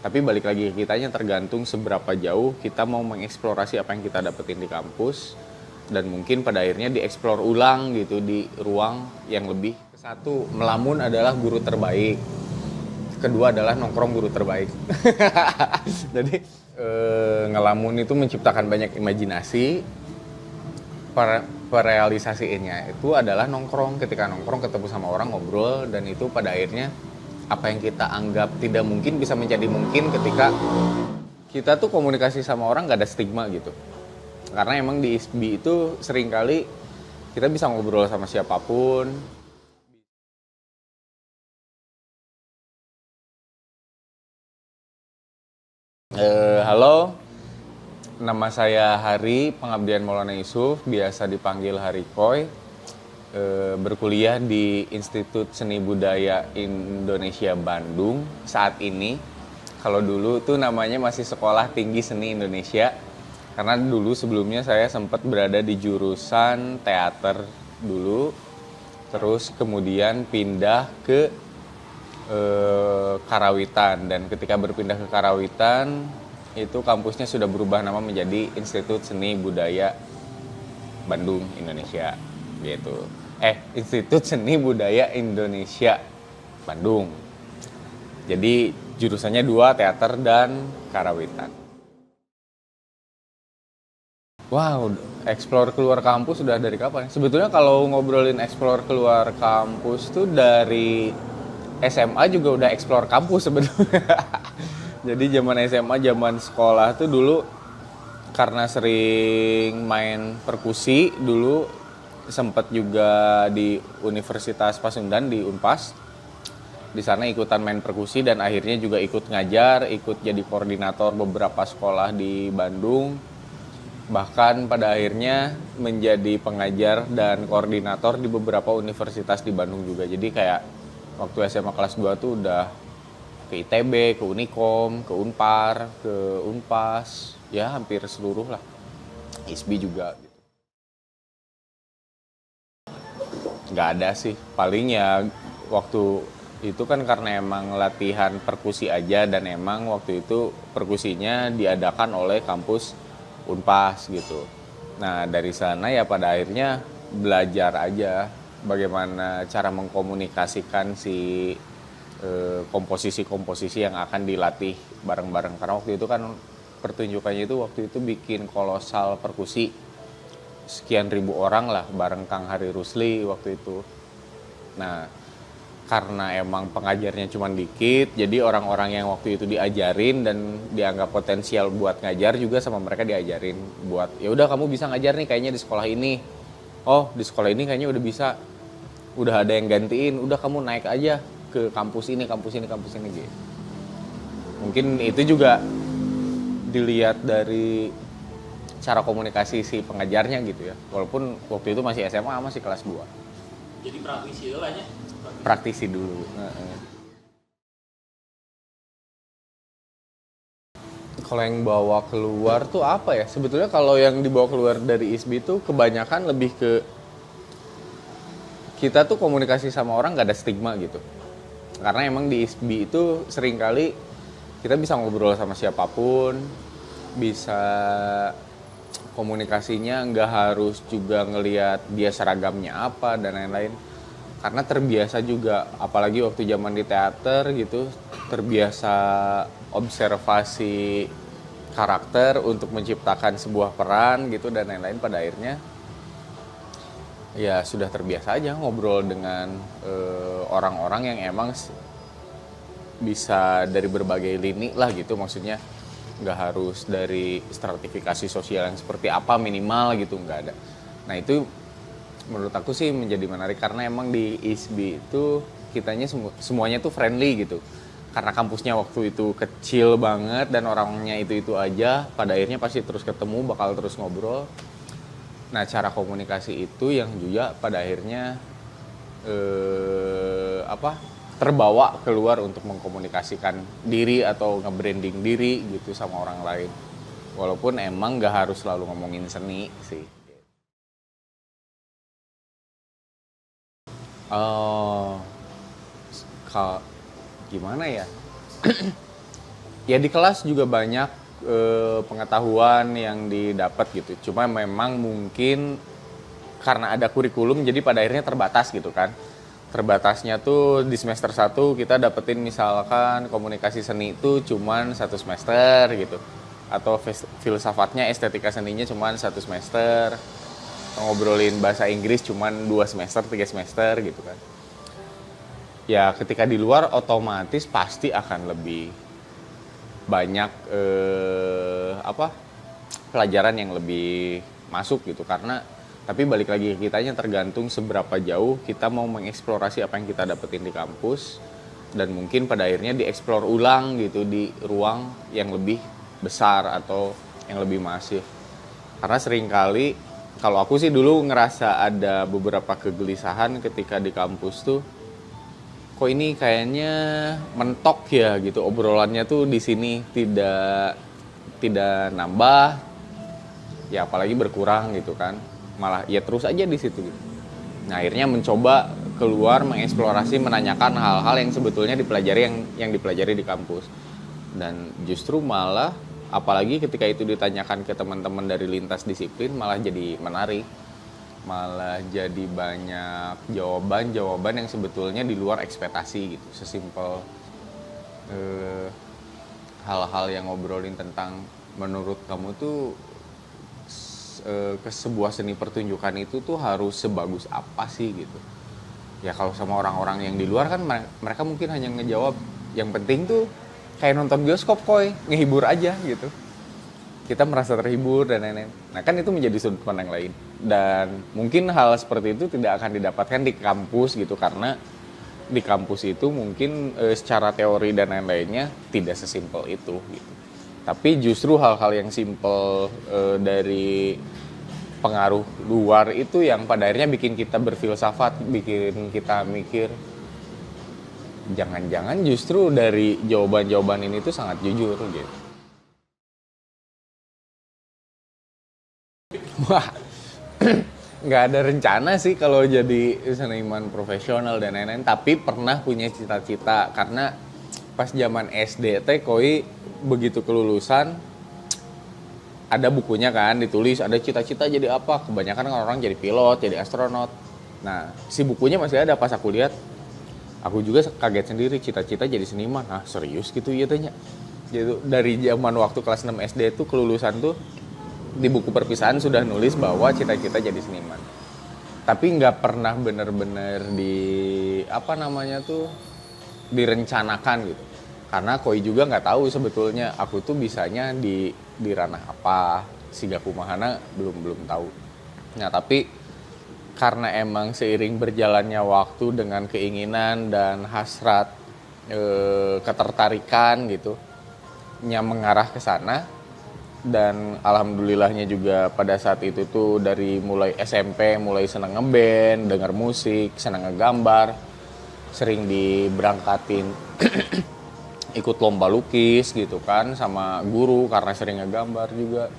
Tapi balik lagi ke kitanya, tergantung seberapa jauh kita mau mengeksplorasi apa yang kita dapetin di kampus, dan mungkin pada akhirnya dieksplor ulang gitu di ruang yang lebih. Satu, melamun adalah guru terbaik. Kedua adalah nongkrong guru terbaik. Jadi ngelamun itu menciptakan banyak imajinasi. Perealisasiinnya itu adalah nongkrong. Ketika nongkrong ketemu sama orang, ngobrol, dan itu pada akhirnya apa yang kita anggap tidak mungkin bisa menjadi mungkin ketika kita tuh komunikasi sama orang gak ada stigma gitu. Karena emang di ISBI itu seringkali kita bisa ngobrol sama siapapun. Halo, nama saya Hari, pengabdian Maulana Yusuf, biasa dipanggil Hari Koy. Berkuliah di Institut Seni Budaya Indonesia Bandung saat ini. Kalau dulu tuh namanya masih Sekolah Tinggi Seni Indonesia. Karena dulu sebelumnya saya sempat berada di jurusan teater dulu. Terus kemudian pindah ke Karawitan, dan ketika berpindah ke Karawitan itu kampusnya sudah berubah nama menjadi Institut Seni Budaya Bandung Indonesia gitu. Institut Seni Budaya Indonesia Bandung. Jadi jurusannya dua, teater dan Karawitan. Wow, explore keluar kampus sudah dari kapan? Sebetulnya kalau ngobrolin explore keluar kampus tuh dari SMA juga udah explore kampus sebetulnya. Jadi zaman SMA, zaman sekolah tuh dulu karena sering main perkusi dulu, sempat juga di Universitas Pasundan di Unpas. Di sana ikutan main perkusi dan akhirnya juga ikut ngajar, ikut jadi koordinator beberapa sekolah di Bandung. Bahkan pada akhirnya menjadi pengajar dan koordinator di beberapa universitas di Bandung juga. Jadi kayak waktu SMA kelas 2 tuh udah ke ITB, ke Unikom, ke Unpar, ke Unpas, ya hampir seluruh lah. ISBI juga gitu. Nggak ada sih, paling ya waktu itu kan karena emang latihan perkusi aja, dan emang waktu itu perkusinya diadakan oleh kampus Unpas gitu. Nah dari sana ya pada akhirnya belajar aja bagaimana cara mengkomunikasikan si komposisi-komposisi yang akan dilatih bareng-bareng. Karena waktu itu kan pertunjukannya itu waktu itu bikin kolosal perkusi sekian ribu orang lah bareng Kang Hari Rusli waktu itu. Nah karena emang pengajarnya cuma dikit, jadi orang-orang yang waktu itu diajarin dan dianggap potensial buat ngajar juga sama mereka diajarin buat ya udah kamu bisa ngajar nih kayaknya di sekolah ini. Oh di sekolah ini kayaknya udah bisa, udah ada yang gantiin, udah kamu naik aja ke kampus ini gitu. Mungkin itu juga dilihat dari cara komunikasi si pengajarnya gitu ya. Walaupun waktu itu masih SMA, masih kelas 2. Jadi praktisi lah ya. Praktisi dulu. Kalau yang bawa keluar tuh apa ya? Sebetulnya kalau yang dibawa keluar dari ISBI tuh kebanyakan lebih ke kita tuh komunikasi sama orang gak ada stigma gitu. Karena emang di ISBI itu seringkali kita bisa ngobrol sama siapapun, bisa komunikasinya nggak harus juga ngelihat dia seragamnya apa dan lain-lain. Karena terbiasa juga, apalagi waktu zaman di teater gitu, terbiasa observasi karakter untuk menciptakan sebuah peran gitu dan lain-lain. Pada akhirnya ya sudah terbiasa aja ngobrol dengan orang-orang yang emang bisa dari berbagai lini lah gitu, maksudnya nggak harus dari stratifikasi sosial yang seperti apa minimal gitu, nggak ada. Nah itu menurut aku sih menjadi menarik karena emang di ISBI itu kitanya semuanya tuh friendly gitu. Karena kampusnya waktu itu kecil banget dan orangnya itu aja, pada akhirnya pasti terus ketemu, bakal terus ngobrol. Nah cara komunikasi itu yang juga pada akhirnya terbawa keluar untuk mengkomunikasikan diri atau nge-branding diri gitu sama orang lain. Walaupun emang gak harus selalu ngomongin seni sih. Oh, gimana ya? Ya di kelas juga banyak pengetahuan yang didapat gitu. Cuma memang mungkin karena ada kurikulum jadi pada akhirnya terbatas gitu kan. Terbatasnya tuh di semester 1 kita dapetin misalkan komunikasi seni itu cuman 1 semester gitu. Atau filsafatnya estetika seninya cuman 1 semester. Ngobrolin bahasa Inggris cuman 2 semester, 3 semester gitu kan. Ya ketika di luar otomatis pasti akan lebih banyak pelajaran yang lebih masuk gitu, karena tapi balik lagi ke kitanya, tergantung seberapa jauh kita mau mengeksplorasi apa yang kita dapetin di kampus, dan mungkin pada akhirnya dieksplor ulang gitu di ruang yang lebih besar atau yang lebih masif. Karena seringkali kalau aku sih dulu ngerasa ada beberapa kegelisahan ketika di kampus tuh, kok ini kayaknya mentok ya gitu, obrolannya tuh di sini tidak nambah, ya apalagi berkurang gitu kan, malah ya terus aja di situ gitu. Nah akhirnya mencoba keluar, mengeksplorasi, menanyakan hal-hal yang sebetulnya dipelajari yang dipelajari di kampus, dan justru malah apalagi ketika itu ditanyakan ke teman-teman dari lintas disiplin malah jadi menarik, malah jadi banyak jawaban-jawaban yang sebetulnya di luar ekspektasi gitu. Sesimpel hal-hal yang ngobrolin tentang menurut kamu tuh ke sebuah seni pertunjukan itu tuh harus sebagus apa sih gitu. Ya kalau sama orang-orang yang di luar kan mereka mungkin hanya ngejawab yang penting tuh kayak nonton bioskop koy, ngehibur aja gitu. Kita merasa terhibur dan lain-lain. Nah kan itu menjadi sudut pandang lain. Dan mungkin hal seperti itu tidak akan didapatkan di kampus gitu, karena di kampus itu mungkin secara teori dan lain-lainnya tidak sesimpel itu gitu. Tapi justru hal-hal yang simpel dari pengaruh luar itu yang pada akhirnya bikin kita berfilsafat, bikin kita mikir, jangan-jangan justru dari jawaban-jawaban ini tuh sangat jujur gitu. Wah, nggak ada rencana sih kalau jadi seniman profesional dan lain-lain, tapi pernah punya cita-cita karena pas zaman SD teh koi begitu kelulusan ada bukunya kan ditulis ada cita-cita jadi apa, kebanyakan orang jadi pilot, jadi astronot. Nah si bukunya masih ada, pas aku lihat aku juga kaget sendiri, cita-cita jadi seniman. Ah serius gitu ya tanya. Jadi dari zaman waktu kelas 6 SD tuh kelulusan tuh di buku perpisahan sudah nulis bahwa cita-cita jadi seniman. Tapi nggak pernah bener-bener direncanakan gitu. Karena koi juga nggak tahu sebetulnya aku tuh bisanya di ranah apa, siga kumahana belum tahu. Nah tapi karena emang seiring berjalannya waktu dengan keinginan dan hasrat ketertarikan gitu, mengarah ke sana. Dan alhamdulillahnya juga pada saat itu tuh dari mulai SMP mulai seneng ngeband, denger musik, seneng ngegambar, sering diberangkatin ikut lomba lukis gitu kan sama guru karena sering ngegambar juga,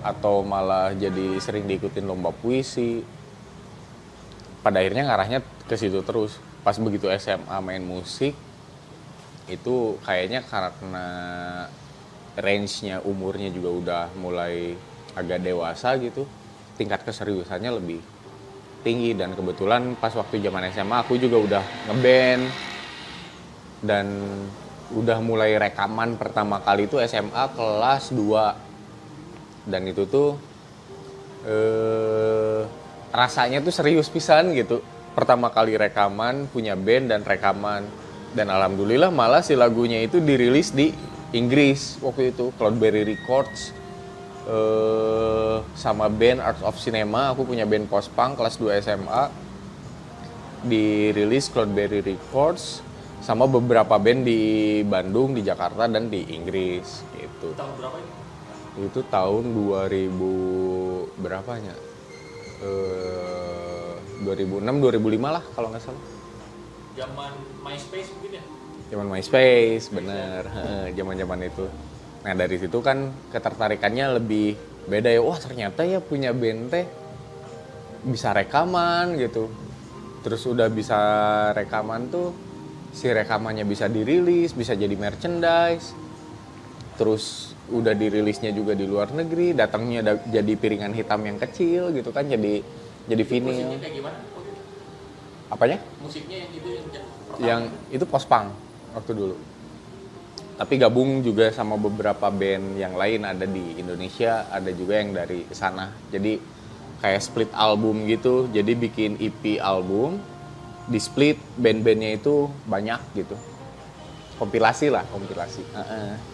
atau malah jadi sering diikutin lomba puisi. Pada akhirnya ngarahnya ke situ terus. Pas begitu SMA main musik itu kayaknya karena range-nya umurnya juga udah mulai agak dewasa gitu, tingkat keseriusannya lebih tinggi. Dan kebetulan pas waktu zaman SMA aku juga udah ngeband dan udah mulai rekaman pertama kali itu SMA kelas 2. Dan itu tuh rasanya tuh serius pisan gitu, pertama kali rekaman, punya band dan rekaman. Dan alhamdulillah malah si lagunya itu dirilis di Inggris waktu itu, Cloudberry Records sama band Art of Cinema. Aku punya band post-punk kelas 2 SMA, dirilis Cloudberry Records sama beberapa band di Bandung, di Jakarta, dan di Inggris gitu. Tahun berapa itu? Itu tahun 2000 berapanya? 2006 2005 lah kalau nggak salah. Zaman MySpace mungkin ya? Zaman MySpace, bener, zaman-zaman itu. Nah dari situ kan ketertarikannya lebih beda ya. Wah ternyata ya punya band teh bisa rekaman gitu. Terus udah bisa rekaman tuh, si rekamannya bisa dirilis, bisa jadi merchandise. terus udah dirilisnya juga di luar negeri, datangnya jadi piringan hitam yang kecil gitu kan, jadi Musiknya vinyl. kayak gimana? Apanya? Musiknya yang itu yang pertama. Yang itu post punk waktu dulu. Tapi gabung juga sama beberapa band yang lain, ada di Indonesia, ada juga yang dari sana. Jadi kayak split album gitu, jadi bikin EP album, di split band-bandnya itu banyak gitu. Kompilasi lah, kompilasi.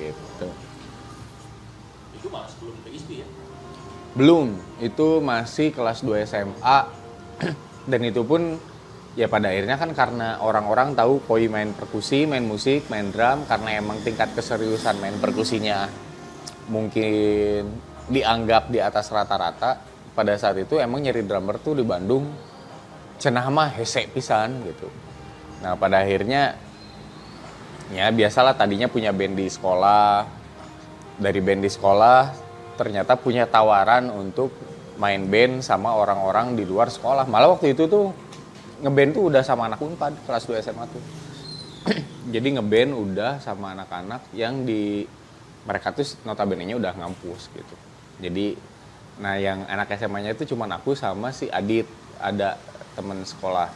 Gitu. Itu malah sebelum PXP ya. Belum, itu masih kelas 2 SMA. Dan itu pun ya pada akhirnya kan karena orang-orang tahu Koi main perkusi, main musik, main drum, karena emang tingkat keseriusan main perkusinya mungkin dianggap di atas rata-rata. Pada saat itu emang nyari drummer tuh di Bandung cenah mah hese pisan gitu. Nah pada akhirnya ya biasalah, tadinya punya band di sekolah. Dari band di sekolah ternyata punya tawaran untuk main band sama orang-orang di luar sekolah. Malah waktu itu tuh ngeband tuh udah sama anak Unpad kelas 2 SMA tuh. Jadi ngeband udah sama anak-anak yang di mereka tuh notabene-nya udah ngampus gitu. Jadi nah yang anak SMA-nya itu cuman aku sama si Adit, ada temen sekolah.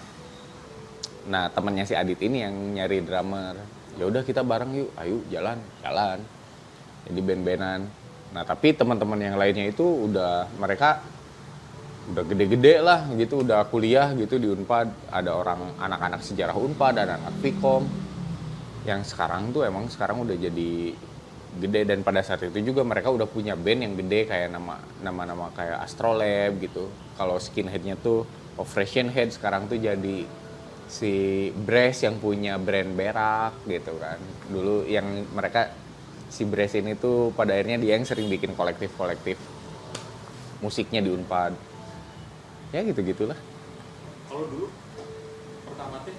Nah temennya si Adit ini yang nyari drummer. Ya udah kita bareng yuk, ayo jalan. Jadi band-bandan. Nah tapi teman-teman yang lainnya itu mereka udah gede-gede lah gitu, udah kuliah gitu di Unpad. Ada orang anak-anak sejarah Unpad, ada anak Vkom yang sekarang tuh emang sekarang udah jadi gede. Dan pada saat itu juga mereka udah punya band yang gede kayak nama kayak Astrolab gitu. Kalau skinheadnya tuh Operation Head, sekarang tuh jadi si Brace yang punya brand berak gitu kan. Dulu yang mereka si Brace ini tuh pada akhirnya dia yang sering bikin kolektif musiknya di Unpad. Ya gitu-gitulah. Kalau dulu pertama teh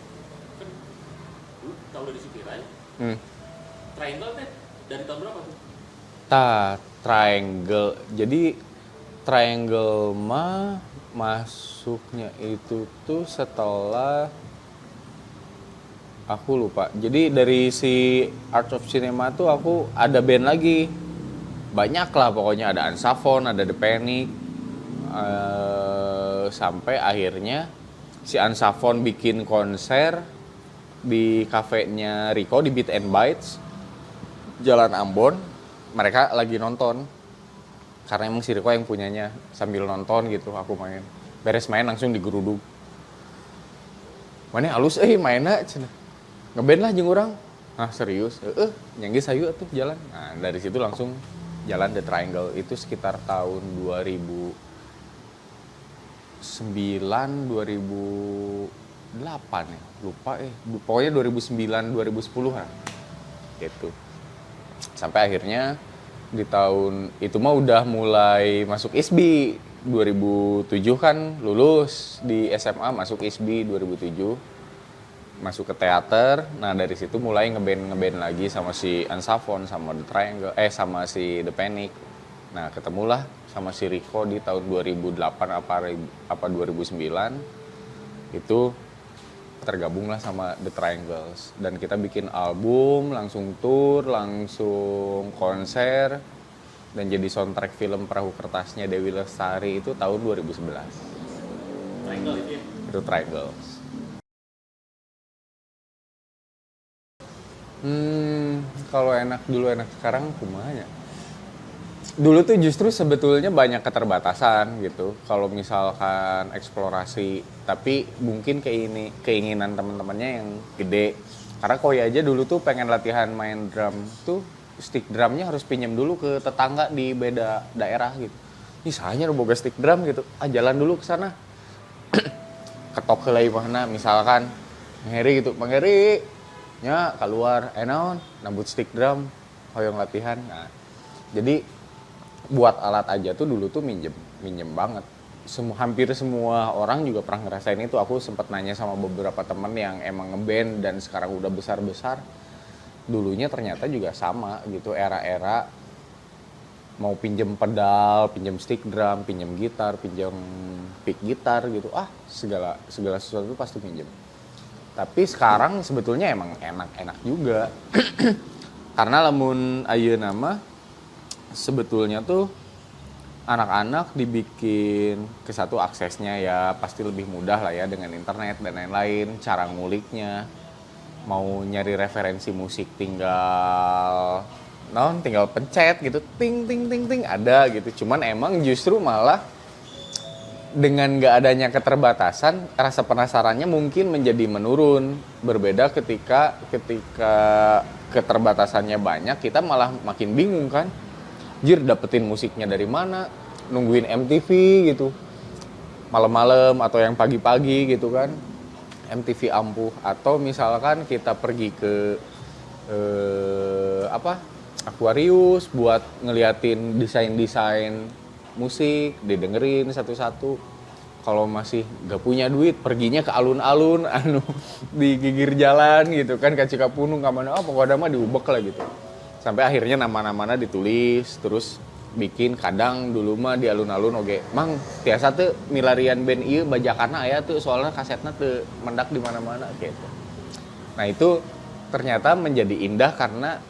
kan dulu kalau dari Sipira ya. Triangle teh dari tahun berapa tuh? Triangle. Jadi Triangle mah masuknya itu tuh setelah aku lupa. Jadi dari si Art of Cinema tuh aku ada band lagi. Banyak lah pokoknya, ada Ansafon, ada The Panic. Sampai akhirnya si Ansafon bikin konser di kafenya Rico di Beat and Bites Jalan Ambon. Mereka lagi nonton karena emang si Rico yang punyanya. Sambil nonton gitu aku main, beres main langsung digeruduk, mana halus mainnya cenah, ngeband lah jeung urang. Serius? Nyanggis hayu atuh jalan. Nah dari situ langsung jalan The Triangle. Itu sekitar tahun 2009 2008 ya, lupa pokoknya 2009 2010-an gitu. Sampai akhirnya di tahun itu mah udah mulai masuk ISBI. 2007 kan lulus di SMA, masuk ISBI 2007, masuk ke teater. Nah dari situ mulai ngeband lagi sama si Ansafon, sama The Triangle, sama si The Panic. Nah ketemulah sama si Rico di tahun 2008 apa 2009 itu, tergabunglah sama The Triangles dan kita bikin album, langsung tour, langsung konser, dan jadi soundtrack film Perahu Kertasnya Dewi Lestari itu tahun 2011. Triangle itu ya? Itu Triangles. Kalau enak dulu enak sekarang kumaha ya? Dulu tuh justru sebetulnya banyak keterbatasan gitu. Kalau misalkan eksplorasi, tapi mungkin keinginan teman-temannya yang gede. Karena Koi aja dulu tuh pengen latihan main drum tuh, stick drumnya harus pinjam dulu ke tetangga di beda daerah gitu. Misalnya boga stick drum gitu, jalan dulu ke sana. Ketok heulai mana misalkan Mangeri gitu, Mangeri nya keluar naon nambut stick drum hoyong latihan. Nah jadi buat alat aja tuh dulu tuh minjem banget. Hampir semua orang juga pernah ngerasain itu. Aku sempat nanya sama beberapa temen yang emang ngeband dan sekarang udah besar-besar, dulunya ternyata juga sama gitu, era-era mau pinjem pedal, pinjem stick drum, pinjem gitar, pinjem pick gitar gitu, segala sesuatu pasti pinjem. Tapi sekarang sebetulnya emang enak-enak juga. Karena lamun ayeuna mah sebetulnya tuh anak-anak dibikin ke satu aksesnya ya pasti lebih mudah lah ya dengan internet dan lain-lain, cara nguliknya, mau nyari referensi musik tinggal pencet gitu, ting ting ting ting ada gitu. Cuman emang justru malah dengan nggak adanya keterbatasan, rasa penasarannya mungkin menjadi menurun. Berbeda ketika keterbatasannya banyak, kita malah makin bingung kan. Jir, dapetin musiknya dari mana? Nungguin MTV gitu. Malam-malam atau yang pagi-pagi gitu kan. MTV ampuh. Atau misalkan kita pergi ke Aquarius buat ngeliatin desain-desain musik, didengerin satu-satu. Kalau masih gak punya duit, perginya ke alun-alun di gigir jalan gitu kan, ke Cikapunung kemana, pokoknya mah diubek lah gitu. Sampai akhirnya nama-namana ditulis, terus bikin kadang dulu mah di alun-alun oge. Mang, tiasa tuh milarian band ieu bajakana aya tuh soalnya kasetna tuh mendak di mana-mana gitu. Nah, itu ternyata menjadi indah karena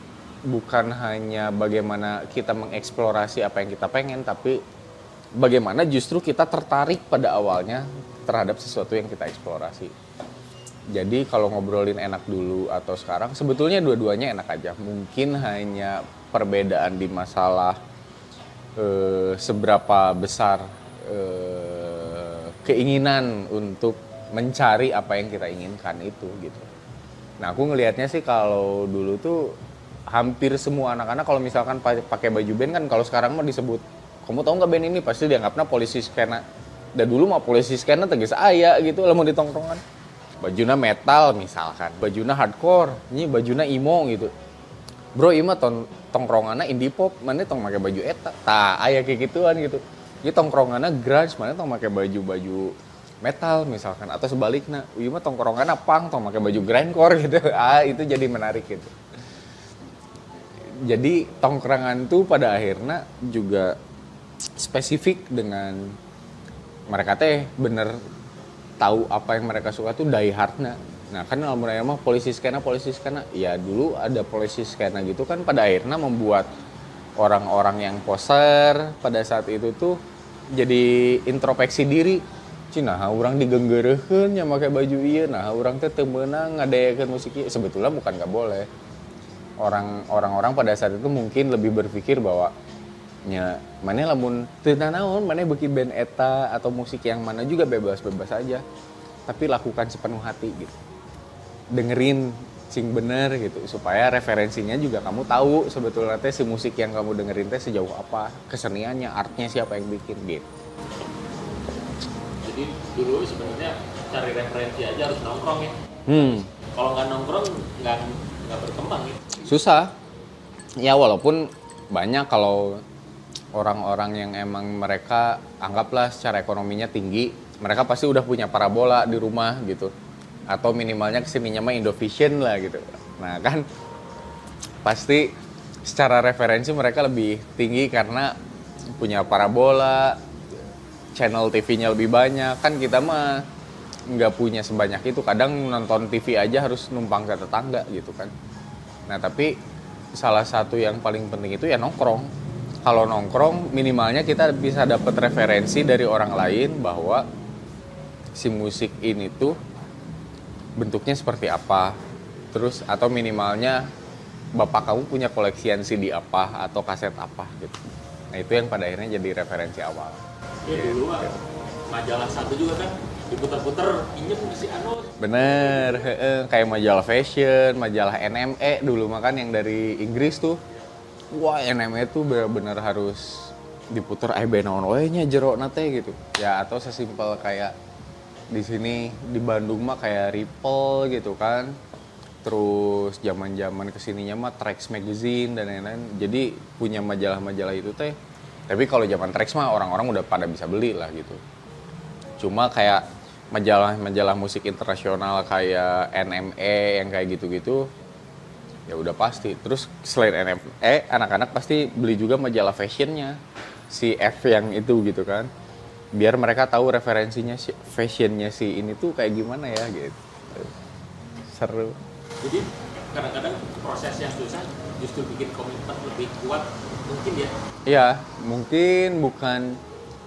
bukan hanya bagaimana kita mengeksplorasi apa yang kita pengen, tapi bagaimana justru kita tertarik pada awalnya terhadap sesuatu yang kita eksplorasi. Jadi kalau ngobrolin enak dulu atau sekarang, sebetulnya dua-duanya enak aja. Mungkin hanya perbedaan di masalah seberapa besar keinginan untuk mencari apa yang kita inginkan itu gitu. Nah, aku ngelihatnya sih kalau dulu tuh hampir semua anak-anak kalau misalkan pakai baju band kan, kalau sekarang mah disebut, kamu tahu nggak band ini, pasti dianggapnya polisi skena. Dan dulu mah polisi skena tegas aya gitu lah mau ditongkrongan. Bajuna metal misalkan, bajuna hardcore, ini bajuna emo gitu. Bro, ini mah tongkronganna indie pop, mana tong pakai baju eta. Tah, aya kayak gituan gitu. Ini tongkronganna grunge, mana tong pakai baju metal misalkan, atau sebaliknya. Ini mah tongkronganna punk, tong pakai baju grindcore gitu. Itu jadi menarik gitu. Jadi tongkrongan tuh pada akhirnya juga spesifik dengan mereka teh bener tahu apa yang mereka suka tuh die hardnya. Nah kan kalau mereka mah polisi skena ya dulu ada polisi skena gitu kan, pada akhirnya membuat orang-orang yang poser pada saat itu tuh jadi introspeksi diri. Cina orang digenggereukeun nya make baju ieu, nah orang teh teu meunang ngadayakeun musik ieu. Sebetulnya bukan enggak boleh. Orang-orang pada saat itu mungkin lebih berpikir bahwa nya mana lamun teu naon mana beuki band eta atau musik yang mana juga bebas-bebas aja, tapi lakukan sepenuh hati gitu, dengerin sing bener gitu, supaya referensinya juga kamu tahu sebetulnya teh si musik yang kamu dengerin teh sejauh apa keseniannya, artnya siapa yang bikin gitu. Jadi dulu sebenarnya cari referensi aja harus nongkrong ya. Kalau nggak nongkrong nggak berkembang ya. Susah ya, walaupun banyak kalau orang-orang yang emang mereka anggaplah secara ekonominya tinggi, mereka pasti udah punya parabola di rumah gitu, atau minimalnya kesininya mah Indovision lah gitu. Nah kan pasti secara referensi mereka lebih tinggi karena punya parabola, channel TV-nya lebih banyak. Kan kita mah nggak punya sebanyak itu, kadang nonton TV aja harus numpang ke tetangga gitu kan. Nah tapi salah satu yang paling penting itu ya nongkrong. Kalau nongkrong minimalnya kita bisa dapat referensi dari orang lain bahwa si musik ini tuh bentuknya seperti apa. Terus atau minimalnya bapak kamu punya koleksian CD apa atau kaset apa gitu. Nah itu yang pada akhirnya jadi referensi awal. Ya dulu majalah satu juga kan diputar-putar pinjem si Anu. Bener, kayak majalah fashion, majalah NME dulu makan yang dari Inggris tuh. Wah, NME tuh bener-bener harus diputar benaon we nya jero na teh gitu. Ya atau sesimpel kayak di sini di Bandung mah kayak Ripple gitu kan. Terus zaman-zaman kesininya mah Trax Magazine dan lain-lain. Jadi punya majalah-majalah itu teh. Tapi kalau zaman Trax mah orang-orang udah pada bisa beli lah gitu. Cuma kayak majalah-majalah musik internasional kayak NME yang kayak gitu-gitu ya udah pasti. Terus selain NME, anak-anak pasti beli juga majalah fashionnya si F yang itu gitu kan, biar mereka tahu referensinya si fashionnya si ini tuh kayak gimana ya gitu. Seru. Jadi kadang-kadang proses yang susah justru bikin komitmen lebih kuat mungkin ya. Iya, mungkin bukan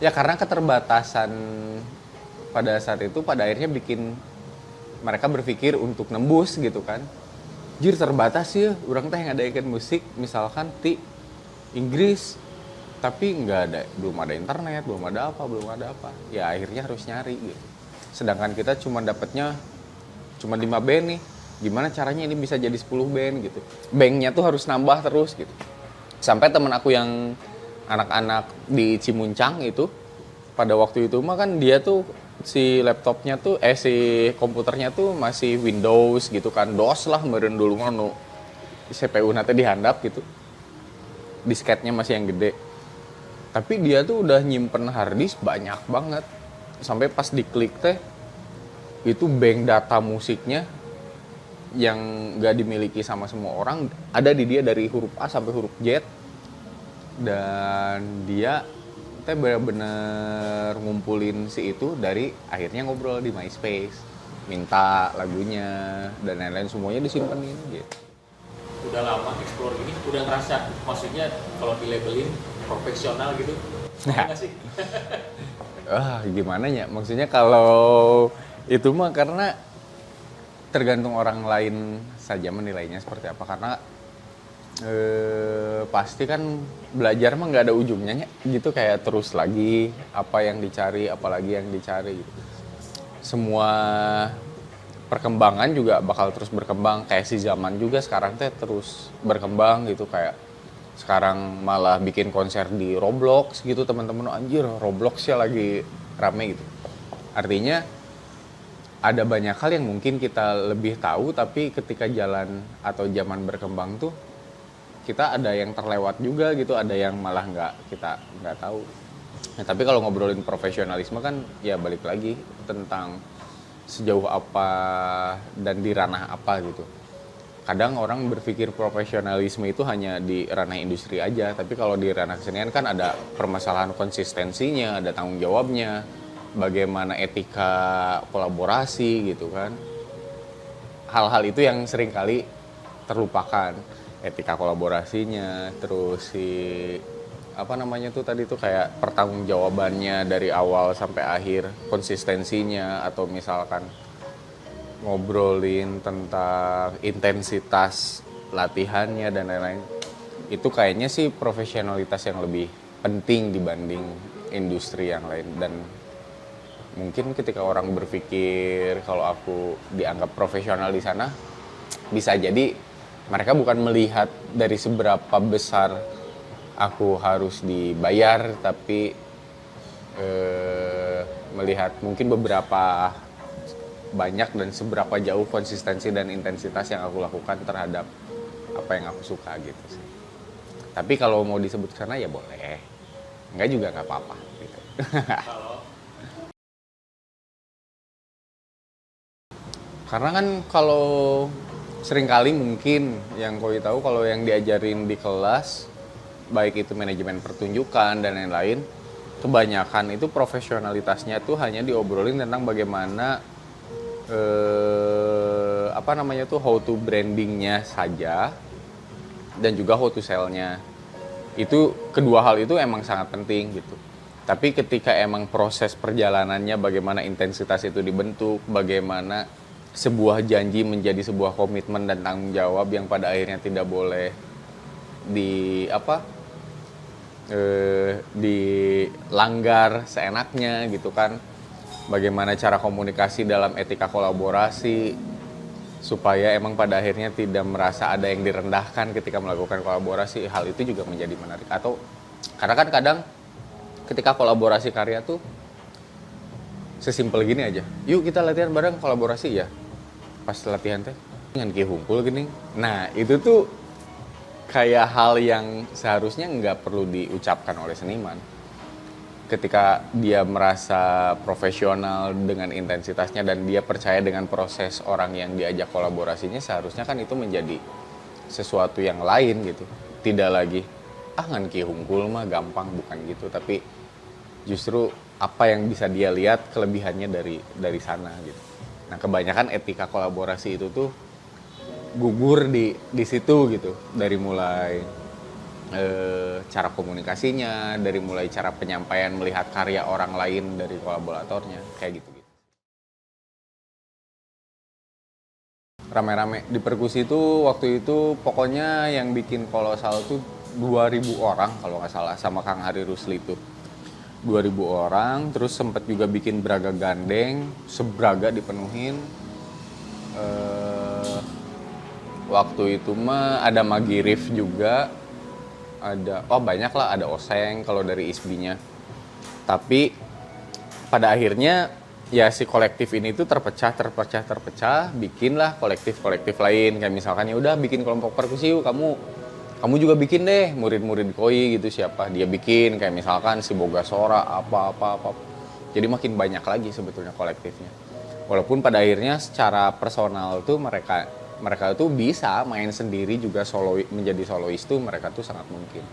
ya karena keterbatasan pada saat itu pada akhirnya bikin mereka berpikir untuk nembus gitu kan. Jir terbatas ya, orang teh ngadaikeun musik misalkan di Inggris tapi belum ada internet, belum ada apa. Ya akhirnya harus nyari gitu. Sedangkan kita cuma dapatnya cuma 5 band nih. Gimana caranya ini bisa jadi 10 band gitu. Banknya tuh harus nambah terus gitu. Sampai temen aku yang anak-anak di Cimuncang itu pada waktu itu mah kan dia tuh si laptopnya tuh si komputernya tuh masih Windows gitu kan, DOS lah meureun dulu mah nu CPU na teh dihandap gitu. Disketnya masih yang gede. Tapi dia tuh udah nyimpen harddisk banyak banget. Sampai pas diklik teh itu bank data musiknya yang gak dimiliki sama semua orang ada di dia dari huruf A sampai huruf Z. Dan dia teh bener-bener ngumpulin si itu dari akhirnya ngobrol di MySpace, minta lagunya dan lain-lain semuanya disimpenin gitu. Udah lama explore gini, udah ngerasa maksudnya kalau di labelin profesional gitu, nggak sih? Gimana ya? Maksudnya kalau itu mah karena tergantung orang lain saja menilainya seperti apa. Karena pasti kan belajar mah nggak ada ujungnya gitu, kayak terus lagi apa yang dicari, apalagi yang dicari gitu. Semua perkembangan juga bakal terus berkembang, kayak si zaman juga sekarang teh terus berkembang gitu. Kayak sekarang malah bikin konser di Roblox gitu, teman-teman anjir Roblox ya lagi rame gitu. Artinya ada banyak hal yang mungkin kita lebih tahu, tapi ketika jalan atau zaman berkembang tuh kita ada yang terlewat juga gitu, ada yang malah kita nggak tahu. Nah, tapi kalau ngobrolin profesionalisme kan ya balik lagi tentang sejauh apa dan di ranah apa gitu. Kadang orang berpikir profesionalisme itu hanya di ranah industri aja, tapi kalau di ranah kesenian kan ada permasalahan konsistensinya, ada tanggung jawabnya, bagaimana etika kolaborasi gitu kan. Hal-hal itu yang seringkali terlupakan, etika kolaborasinya, terus apa namanya tuh tadi tuh kayak pertanggungjawabannya dari awal sampai akhir, konsistensinya, atau misalkan ngobrolin tentang intensitas latihannya dan lain-lain. Itu kayaknya sih profesionalitas yang lebih penting dibanding industri yang lain. Dan mungkin ketika orang berpikir kalau aku dianggap profesional di sana, bisa jadi mereka bukan melihat dari seberapa besar aku harus dibayar, tapi melihat mungkin beberapa banyak dan seberapa jauh konsistensi dan intensitas yang aku lakukan terhadap apa yang aku suka gitu sih. Tapi kalau mau disebut sana ya boleh, enggak juga nggak apa-apa gitu. Karena kan kalau seringkali mungkin yang kau tahu kalau yang diajarin di kelas, baik itu manajemen pertunjukan dan lain-lain, kebanyakan itu profesionalitasnya tuh hanya diobrolin tentang bagaimana how to brandingnya saja dan juga how to sell-nya. Itu kedua hal itu emang sangat penting gitu. Tapi ketika emang proses perjalanannya, bagaimana intensitas itu dibentuk, bagaimana sebuah janji menjadi sebuah komitmen dan tanggung jawab yang pada akhirnya tidak boleh dilanggar seenaknya gitu kan. Bagaimana cara komunikasi dalam etika kolaborasi supaya emang pada akhirnya tidak merasa ada yang direndahkan ketika melakukan kolaborasi. Hal itu juga menjadi menarik. Atau karena kan kadang ketika kolaborasi karya tuh sesimpel gini aja, yuk kita latihan bareng kolaborasi ya. Pas latihan teh dengan Ki Hungkul gini. Nah itu tuh kayak hal yang seharusnya nggak perlu diucapkan oleh seniman. Ketika dia merasa profesional dengan intensitasnya dan dia percaya dengan proses orang yang diajak kolaborasinya, seharusnya kan itu menjadi sesuatu yang lain gitu. Tidak lagi ngan Ki Hungkul mah gampang, bukan gitu, tapi justru apa yang bisa dia lihat kelebihannya dari sana gitu. Nah kebanyakan etika kolaborasi itu tuh gugur di situ gitu, dari mulai cara komunikasinya, dari mulai cara penyampaian melihat karya orang lain dari kolaboratornya, kayak gitu. Rame-rame di perkusi itu waktu itu pokoknya yang bikin kolosal tuh 2000 orang kalau nggak salah, sama Kang Hari Rusli itu 2000 orang. Terus sempet juga bikin Braga Gandeng, sebraga dipenuhin. Waktu itu mah ada Magirif juga, ada banyak lah, ada Oseng kalau dari ISBI-nya. Tapi pada akhirnya ya si kolektif ini tuh terpecah, bikinlah kolektif lain. Kayak misalkan ya udah bikin kelompok perkusi yuk, kamu juga bikin deh, murid-murid Koi gitu, siapa dia bikin, kayak misalkan si Boga Sora apa. Jadi makin banyak lagi sebetulnya kolektifnya. Walaupun pada akhirnya secara personal tuh mereka tuh bisa main sendiri juga, menjadi solois tuh mereka tuh sangat mungkin.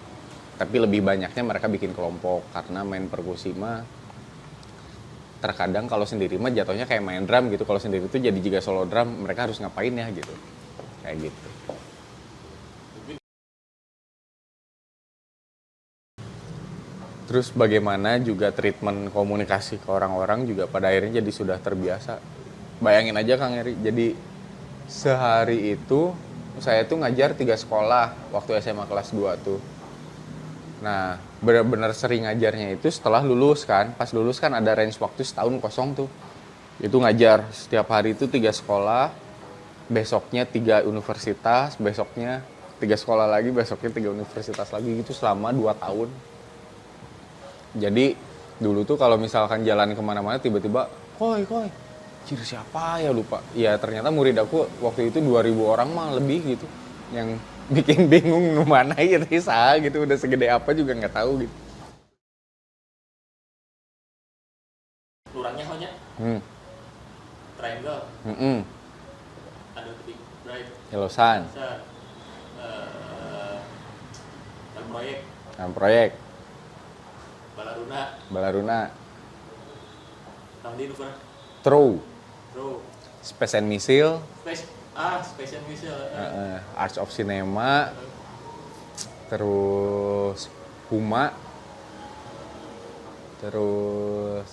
Tapi lebih banyaknya mereka bikin kelompok, karena main perkusi mah terkadang kalau sendiri mah jatuhnya kayak main drum gitu. Kalau sendiri tuh jadi juga solo drum, mereka harus ngapain ya gitu. Kayak gitu. Terus bagaimana juga treatment komunikasi ke orang-orang juga pada akhirnya jadi sudah terbiasa. Bayangin aja Kang Eri, jadi sehari itu saya tuh ngajar 3 sekolah waktu SMA kelas 2 tuh. Nah, benar-benar sering ngajarnya itu setelah lulus kan. Pas lulus kan ada range waktu setahun kosong tuh. Itu ngajar setiap hari itu 3 sekolah, besoknya 3 universitas, besoknya 3 sekolah lagi, besoknya 3 universitas lagi gitu selama 2 tahun. Jadi dulu tuh kalau misalkan jalan kemana-mana tiba-tiba, koi, ciri siapa ya lupa. Ya ternyata murid aku waktu itu 2000 orang mah lebih gitu. Yang bikin bingung nu mana ya Risa gitu, udah segede apa juga nggak tahu gitu. Lurangnya hanya triangle. Ada titik bright. Yelosan. Dalam proyek. Proyek. Balaruna. Tahun di Dufra. True. Space and Missile. Space and Missile. Arts of Cinema. Terus Puma. Terus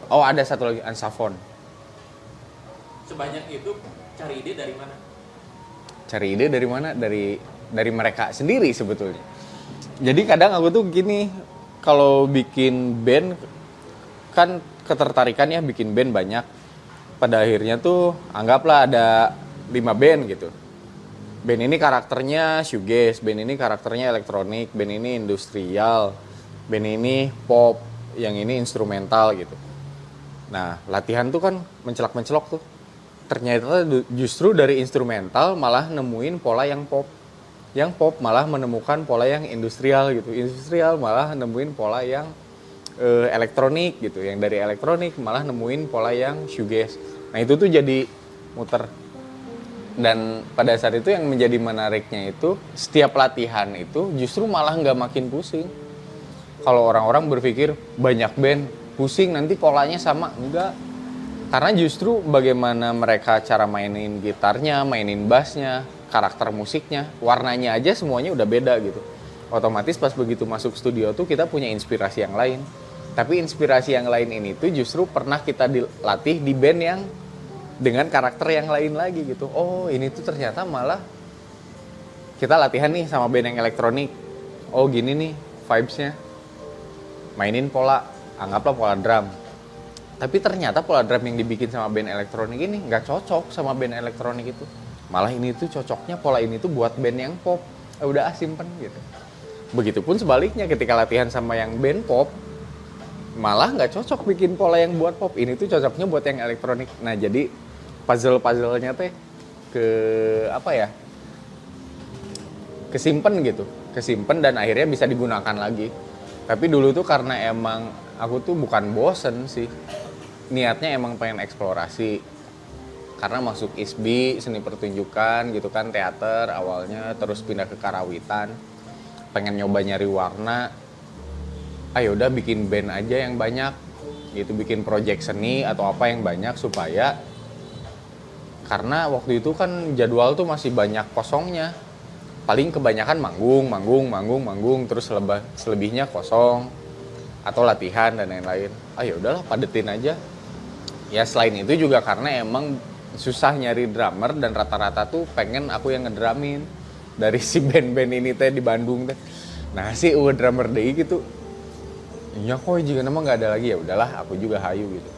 ada satu lagi, Ansafon. Sebanyak itu cari ide dari mana? Dari mereka sendiri sebetulnya. Jadi kadang aku tuh gini, kalau bikin band kan ketertarikan ya, bikin band banyak. Pada akhirnya tuh anggaplah ada 5 band gitu. Band ini karakternya shoegaze, band ini karakternya elektronik, band ini industrial, band ini pop, yang ini instrumental gitu. Nah, latihan tuh kan mencelak-mencelok tuh. Ternyata justru dari instrumental malah nemuin pola yang pop. Yang pop malah menemukan pola yang industrial gitu. Industrial malah nemuin pola yang elektronik gitu. Yang dari elektronik malah nemuin pola yang shoegaze. Nah, itu tuh jadi muter. Dan pada saat itu yang menjadi menariknya itu, setiap latihan itu justru malah nggak makin pusing. Kalau orang-orang berpikir banyak band, pusing nanti polanya sama. Enggak. Karena justru bagaimana mereka cara mainin gitarnya, mainin bassnya, karakter musiknya, warnanya aja semuanya udah beda gitu. Otomatis pas begitu masuk studio tuh kita punya inspirasi yang lain. Tapi inspirasi yang lain ini tuh justru pernah kita dilatih di band yang dengan karakter yang lain lagi gitu. Oh, ini tuh ternyata malah kita latihan nih sama band yang elektronik. Oh, gini nih vibes-nya. Mainin pola, anggaplah pola drum. Tapi ternyata pola drum yang dibikin sama band elektronik ini nggak cocok sama band elektronik itu. Malah ini tuh cocoknya pola ini tuh buat band yang pop. Udah simpen gitu. Begitupun sebaliknya ketika latihan sama yang band pop, malah nggak cocok bikin pola yang buat pop. Ini tuh cocoknya buat yang elektronik. Nah, jadi puzzle-puzzlenya teh kesimpen gitu. Kesimpen dan akhirnya bisa digunakan lagi. Tapi dulu tuh karena emang aku tuh bukan bosen sih. Niatnya emang pengen eksplorasi. Karena masuk ISBI, seni pertunjukan gitu kan, teater awalnya, terus pindah ke karawitan. Pengen nyoba nyari warna. Ayo udah bikin band aja yang banyak. Gitu, bikin project seni atau apa yang banyak supaya karena waktu itu kan jadwal tuh masih banyak kosongnya. Paling kebanyakan manggung, terus selebihnya kosong atau latihan dan lain-lain. Ya udahlah, padetin aja. Ya selain itu juga karena emang susah nyari drummer dan rata-rata tuh pengen aku yang ngedramin dari si band-band ini teh di Bandung teh. Nah sih drummer deh gitu. Ya kok jika nama nggak ada lagi, ya udahlah aku juga hayu gitu.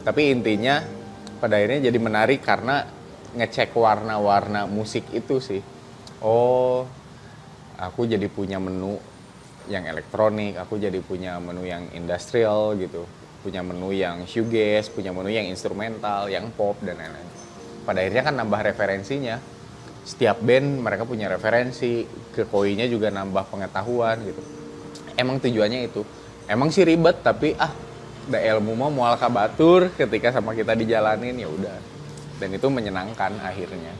Tapi intinya pada akhirnya jadi menarik karena ngecek warna-warna musik itu sih. Oh, aku jadi punya menu yang elektronik, aku jadi punya menu yang industrial gitu, punya menu yang shoegaze, punya menu yang instrumental, yang pop dan lain-lain. Pada akhirnya kan nambah referensinya. Setiap band mereka punya referensi, ke koinya juga nambah pengetahuan gitu. Emang tujuannya itu. Emang sih ribet tapi da ilmu mah moal kabatur ketika sama kita dijalanin, ya udah. Dan itu menyenangkan akhirnya.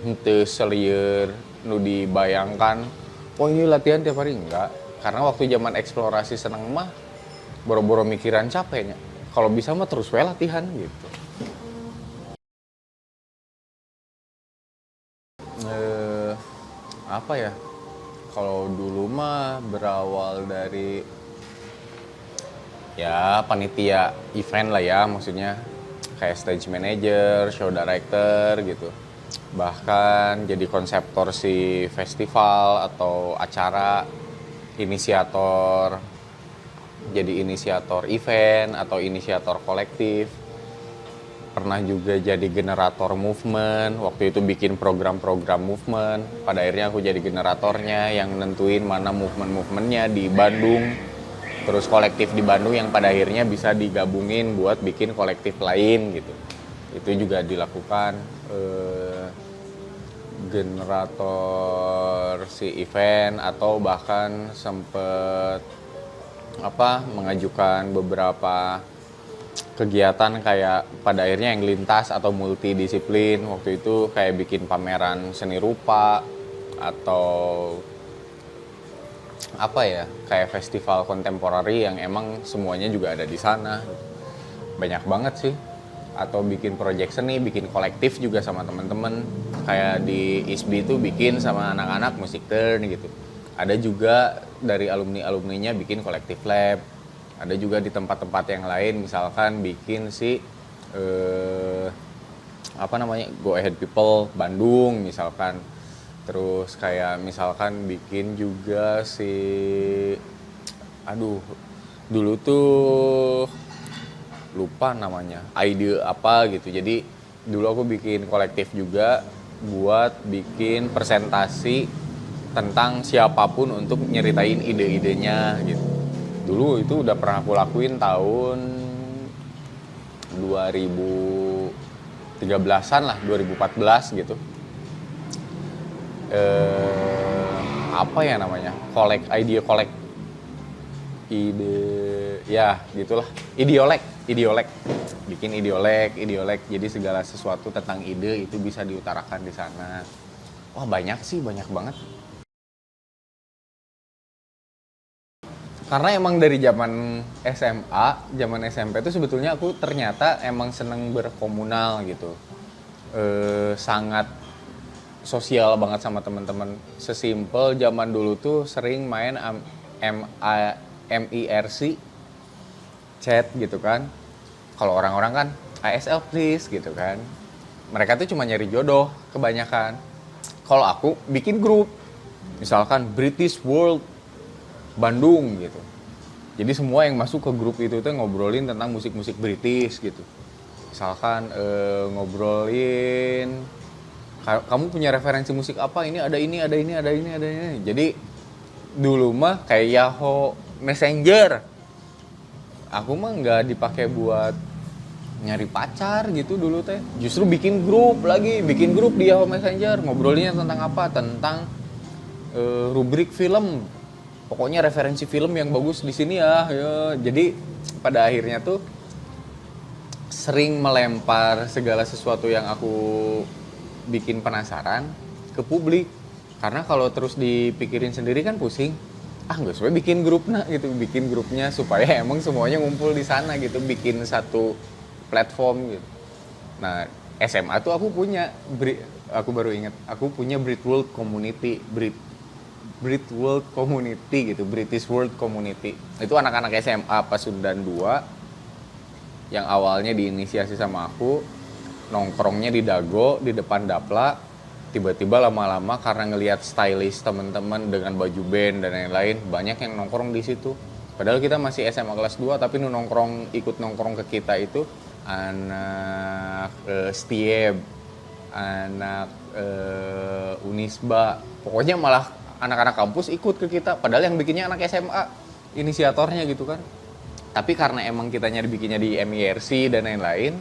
Henteu selieur nu dibayangkan, ini latihan tiap hari, enggak. Karena waktu zaman eksplorasi seneng mah boro-boro mikiran capeknya. Kalau bisa mah terus we latihan gitu. Apa ya? Kalau dulu mah berawal dari ya panitia event lah ya, maksudnya kayak stage manager, show director gitu. Bahkan jadi konseptor si festival atau acara, jadi inisiator event atau inisiator kolektif. Pernah juga jadi generator movement, waktu itu bikin program-program movement. Pada akhirnya aku jadi generatornya yang nentuin mana movement-movementnya di Bandung. Terus kolektif di Bandung yang pada akhirnya bisa digabungin buat bikin kolektif lain gitu. Itu juga dilakukan. Generator si event atau bahkan sempet mengajukan beberapa kegiatan kayak pada akhirnya yang lintas atau multidisiplin. Waktu itu kayak bikin pameran seni rupa atau kayak festival kontemporari yang emang semuanya juga ada di sana. Banyak banget sih. Atau bikin proyek seni, bikin kolektif juga sama teman-teman. Kayak di ISBI itu bikin sama anak-anak musik turn gitu. Ada juga dari alumni-alumninya bikin kolektif lab. Ada juga di tempat-tempat yang lain, misalkan bikin Go Ahead People Bandung misalkan. Terus kayak misalkan bikin juga dulu tuh lupa namanya, ide apa gitu. Jadi dulu aku bikin kolektif juga buat bikin presentasi tentang siapapun untuk nyeritain ide-idenya gitu. Dulu itu udah pernah aku lakuin tahun 2013-an lah, 2014 gitu. Apa ya namanya? Ide, ya gitulah. Ideolek. Bikin ideolek. Jadi segala sesuatu tentang ide itu bisa diutarakan di sana. Wah, banyak banget. Karena emang dari zaman SMA, zaman SMP itu sebetulnya aku ternyata emang seneng berkomunal gitu. Sangat sosial banget sama teman-teman. Sesimpel zaman dulu tuh sering main MIRC chat gitu kan. Kalau orang-orang kan ASL please gitu kan. Mereka tuh cuma nyari jodoh kebanyakan. Kalau aku bikin grup, misalkan British World Bandung gitu. Jadi semua yang masuk ke grup itu tuh ngobrolin tentang musik-musik British gitu. Misalkan ngobrolin kamu punya referensi musik apa? Ini ada ini. Jadi dulu mah kayak Yahoo Messenger. Aku mah nggak dipakai buat nyari pacar gitu dulu teh. Justru bikin grup di Yahoo Messenger. Ngobrolinnya tentang apa? Tentang rubrik film. Pokoknya referensi film yang bagus di sini ya. Jadi pada akhirnya tuh sering melempar segala sesuatu yang aku bikin penasaran ke publik. Karena kalau terus dipikirin sendiri kan pusing. Nggak usah bikin grupnya gitu. Bikin grupnya supaya emang semuanya ngumpul di sana gitu. Bikin satu platform gitu. Nah SMA tuh aku punya aku baru ingat, aku punya Brit World Community, Brit World Community gitu, British World Community. Itu anak-anak SMA Pasundan 2 yang awalnya diinisiasi sama aku, nongkrongnya di Dago, di depan Dapla. Tiba-tiba lama-lama karena ngelihat stylish teman-teman dengan baju band dan lain-lain, banyak yang nongkrong di situ. Padahal kita masih SMA kelas 2, tapi ikut nongkrong ke kita itu anak Stieb, anak Unisba. Pokoknya malah anak-anak kampus ikut ke kita, padahal yang bikinnya anak SMA, inisiatornya gitu kan. Tapi karena emang kitanya dibikinnya di MIRC dan lain-lain,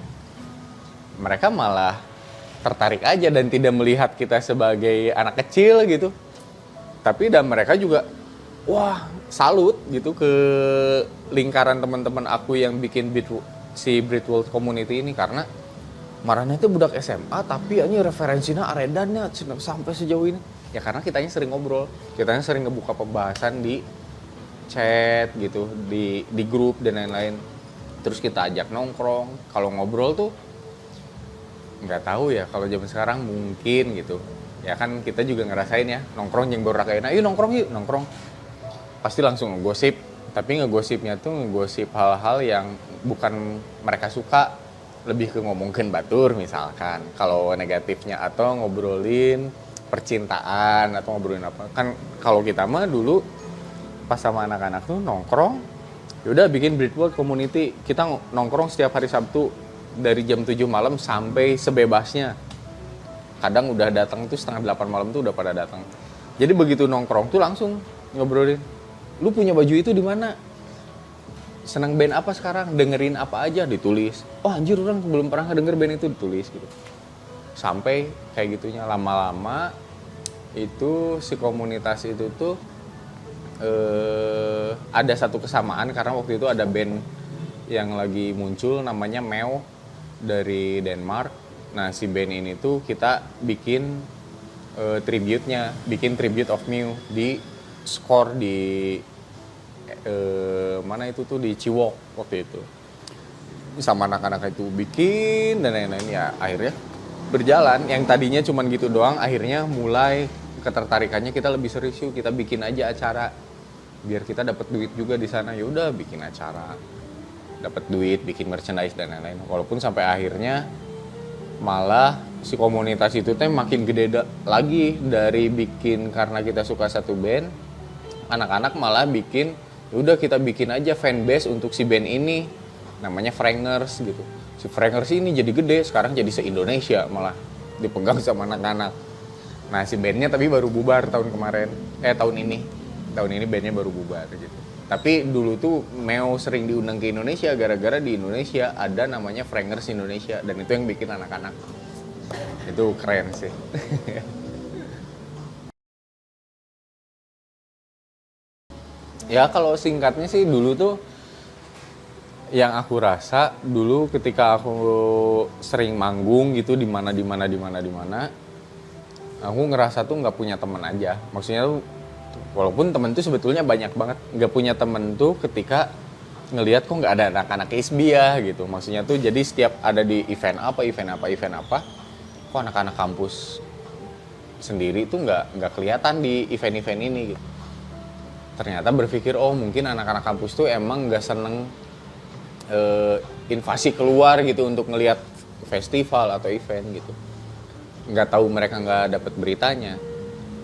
mereka malah tertarik aja dan tidak melihat kita sebagai anak kecil gitu. Tapi dan mereka juga wah salut gitu ke lingkaran teman-teman aku yang bikin si Brit World Community ini, karena marahnya itu budak SMA tapi ini referensinya aredannya sampai sejauh ini. Ya karena kitanya sering ngobrol, kitanya sering ngebuka pembahasan di chat gitu, di grup dan lain-lain. Terus kita ajak nongkrong, kalau ngobrol tuh nggak tahu ya, kalau zaman sekarang mungkin gitu ya kan, kita juga ngerasain ya nongkrong yang baru rakain, ayo nongkrong yuk, nongkrong pasti langsung ngegosip, tapi ngegosipnya tuh ngegosip hal-hal yang bukan mereka suka, lebih ke ngomongin batur misalkan kalau negatifnya, atau ngobrolin percintaan atau ngobrolin apa kan. Kalau kita mah dulu pas sama anak-anak tuh nongkrong yaudah bikin Brit World Community, kita nongkrong setiap hari Sabtu dari jam 7 malam sampai sebebasnya. Kadang udah datang tuh setengah 8 malam tuh udah pada datang. Jadi begitu nongkrong tuh langsung ngobrolin, lu punya baju itu di mana? Senang band apa sekarang? Dengerin apa aja? Ditulis. Oh anjir, orang belum pernah denger band itu, ditulis gitu. Sampai kayak gitunya, lama-lama itu si komunitas itu tuh ada satu kesamaan, karena waktu itu ada band yang lagi muncul namanya Meow dari Denmark. Nah si band ini tuh kita bikin tribute-nya, bikin Tribute of Mew di Skor di mana itu tuh, di Ciwok waktu itu. Sama anak-anak itu bikin dan lain-lain, ya akhirnya berjalan. Yang tadinya cuman gitu doang, akhirnya mulai ketertarikannya kita lebih serius, yuk kita bikin aja acara biar kita dapat duit juga di sana. Ya udah bikin acara, dapat duit, bikin merchandise dan lain-lain. Walaupun sampai akhirnya malah si komunitas itu teh makin gede lagi, dari bikin karena kita suka satu band, anak-anak malah bikin, udah kita bikin aja fanbase untuk si band ini, namanya Frangers gitu. Si Frangers ini jadi gede, sekarang jadi se-Indonesia malah dipegang sama anak-anak. Nah si bandnya tapi baru bubar tahun ini bandnya baru bubar gitu. Tapi dulu tuh Meo sering diundang ke Indonesia gara-gara di Indonesia ada namanya Frangers Indonesia, dan itu yang bikin anak-anak. Itu keren sih. Ya kalau singkatnya sih dulu tuh yang aku rasa dulu ketika aku sering manggung gitu di mana, aku ngerasa tuh nggak punya teman aja. Maksudnya tuh walaupun temen tuh sebetulnya banyak banget, nggak punya temen tuh ketika ngelihat kok nggak ada anak-anak ISBI ya gitu. Maksudnya tuh jadi setiap ada di event apa, kok anak-anak kampus sendiri tuh nggak kelihatan di event-event ini gitu. Ternyata berpikir oh mungkin anak-anak kampus tuh emang nggak seneng invasi keluar gitu untuk ngelihat festival atau event gitu. Nggak tahu, mereka nggak dapet beritanya.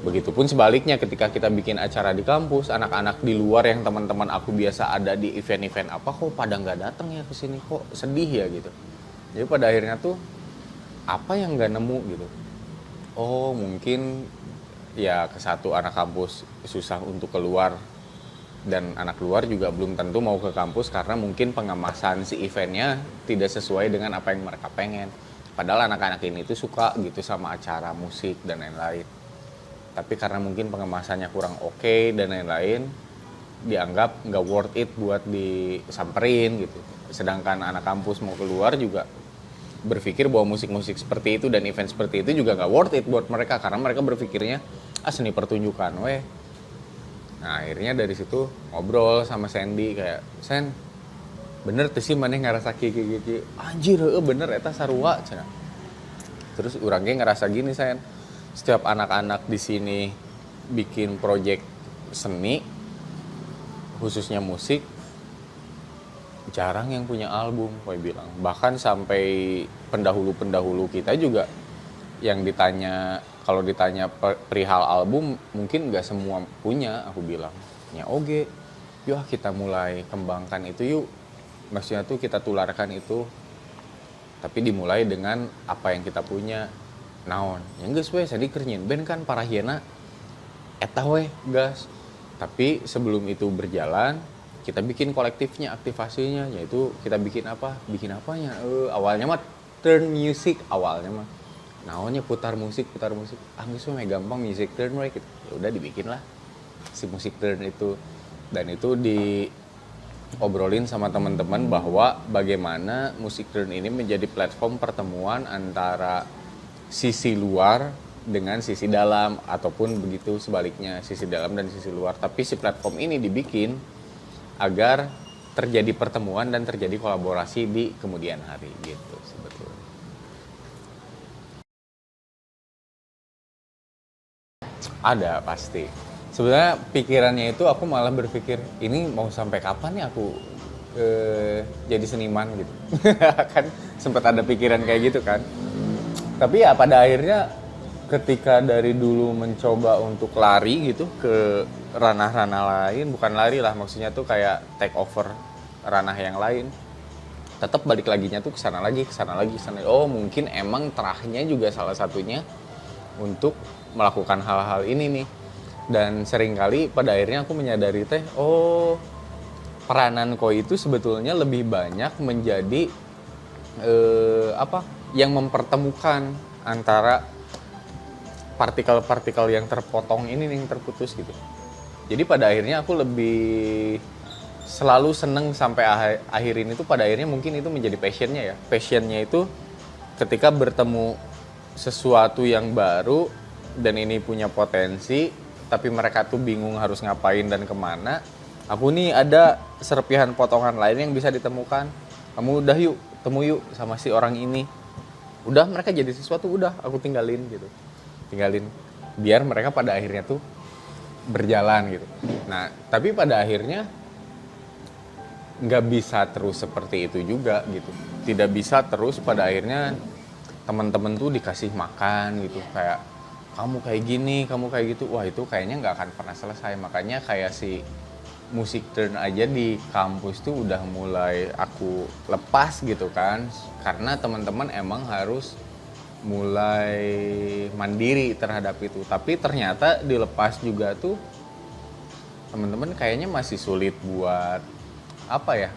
Begitupun sebaliknya ketika kita bikin acara di kampus, anak-anak di luar yang teman-teman aku biasa ada di event-event apa, kok pada nggak datang ya ke sini, kok sedih ya gitu. Jadi pada akhirnya tuh apa yang nggak nemu gitu. Oh mungkin ya ke satu, anak kampus susah untuk keluar, dan anak luar juga belum tentu mau ke kampus karena mungkin pengemasan si eventnya tidak sesuai dengan apa yang mereka pengen. Padahal anak-anak ini tuh suka gitu sama acara musik dan lain-lain. Tapi karena mungkin pengemasannya kurang oke dan lain-lain, dianggap nggak worth it buat disamperin gitu. Sedangkan anak kampus mau keluar juga berpikir bahwa musik-musik seperti itu dan event seperti itu juga nggak worth it buat mereka, karena mereka berpikirnya seni pertunjukan weh. Nah akhirnya dari situ ngobrol sama Sandy kayak, Sen bener tuh sih maneh ngerasa kiki anjir bener eta sarua cenah. Terus orangnya ngerasa gini, Sen, setiap anak-anak di sini bikin project seni, khususnya musik, jarang yang punya album, gue bilang. Bahkan sampai pendahulu-pendahulu kita juga yang ditanya, kalau ditanya perihal album, mungkin nggak semua punya, aku bilang. Ya oke, yuk kita mulai kembangkan itu yuk. Maksudnya tuh kita tularkan itu, tapi dimulai dengan apa yang kita punya. Naon, yang geus we sadi keur nyieun band kan Parahiena eta we gas. Tapi sebelum itu berjalan, kita bikin kolektifnya, aktivasinya, yaitu kita bikin apa? Bikin apanya? Awalnya mah turn music awalnya mah. Naonnya putar musik. Geus we gampang music turn we gitu. Ya udah dibikin lah si musik turn itu. Dan itu diobrolin sama teman-teman bahwa bagaimana musik turn ini menjadi platform pertemuan antara sisi luar dengan sisi dalam, ataupun begitu sebaliknya, sisi dalam dan sisi luar. Tapi si platform ini dibikin agar terjadi pertemuan dan terjadi kolaborasi di kemudian hari gitu sebetulnya. Ada pasti. Sebenarnya pikirannya itu aku malah berpikir ini mau sampai kapan ya aku jadi seniman gitu. Kan sempat ada pikiran kayak gitu kan. Tapi ya pada akhirnya ketika dari dulu mencoba untuk lari gitu ke ranah-ranah lain, bukan lari lah, maksudnya tuh kayak take over ranah yang lain, tetap balik laginya tuh kesana lagi. Oh mungkin emang terahnya juga salah satunya untuk melakukan hal-hal ini nih. Dan seringkali pada akhirnya aku menyadari peranan Koi itu sebetulnya lebih banyak menjadi yang mempertemukan antara partikel-partikel yang terpotong ini nih, yang terputus gitu. Jadi pada akhirnya aku lebih selalu seneng sampai akhir ini tuh, pada akhirnya mungkin itu menjadi passionnya ya. Passionnya itu ketika bertemu sesuatu yang baru dan ini punya potensi, tapi mereka tuh bingung harus ngapain dan kemana. Aku nih ada serpihan potongan lain yang bisa ditemukan. Kamu udah yuk, temu yuk sama si orang ini. Udah mereka jadi sesuatu, udah aku tinggalin gitu. Tinggalin biar mereka pada akhirnya tuh berjalan gitu. Nah, tapi pada akhirnya nggak bisa terus seperti itu juga gitu. Tidak bisa terus pada akhirnya teman-teman tuh dikasih makan gitu, kayak kamu kayak gini, kamu kayak gitu. Wah, itu kayaknya nggak akan pernah selesai. Makanya kayak si musik turn aja di kampus tuh udah mulai aku lepas gitu kan, karena teman-teman emang harus mulai mandiri terhadap itu. Tapi ternyata dilepas juga tuh teman-teman kayaknya masih sulit buat apa ya,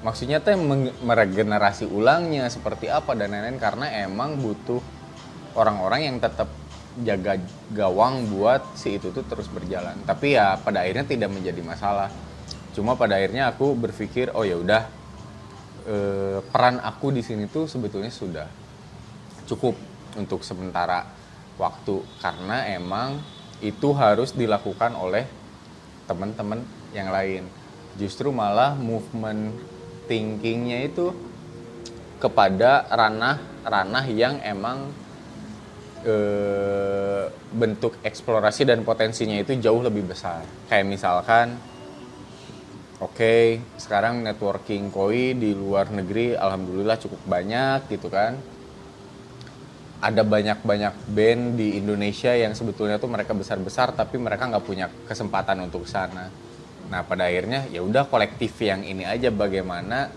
maksudnya tuh meregenerasi ulangnya seperti apa dan lain-lain, karena emang butuh orang-orang yang tetap jaga gawang buat si itu tuh terus berjalan. Tapi ya pada akhirnya tidak menjadi masalah. Cuma pada akhirnya aku berpikir, oh ya udah, peran aku di sini tuh sebetulnya sudah cukup untuk sementara waktu, karena emang itu harus dilakukan oleh teman-teman yang lain. Justru malah movement thinkingnya itu kepada ranah-ranah yang emang bentuk eksplorasi dan potensinya itu jauh lebih besar. Kayak misalkan, oke, sekarang networking Koi di luar negeri alhamdulillah cukup banyak gitu kan. Ada banyak-banyak band di Indonesia yang sebetulnya tuh mereka besar-besar tapi mereka nggak punya kesempatan untuk sana. Nah pada akhirnya ya udah, kolektif yang ini aja, bagaimana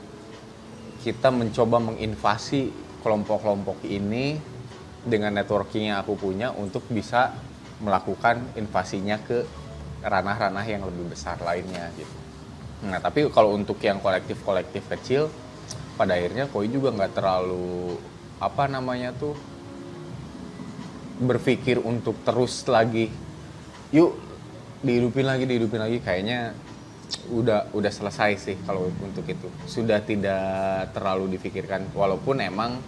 kita mencoba menginvasi kelompok-kelompok ini dengan networking yang aku punya untuk bisa melakukan invasinya ke ranah-ranah yang lebih besar lainnya gitu. Nah tapi kalau untuk yang kolektif-kolektif kecil, pada akhirnya Koi juga nggak terlalu berpikir untuk terus lagi yuk dihidupin lagi, kayaknya udah selesai sih. Kalau untuk itu sudah tidak terlalu dipikirkan, walaupun emang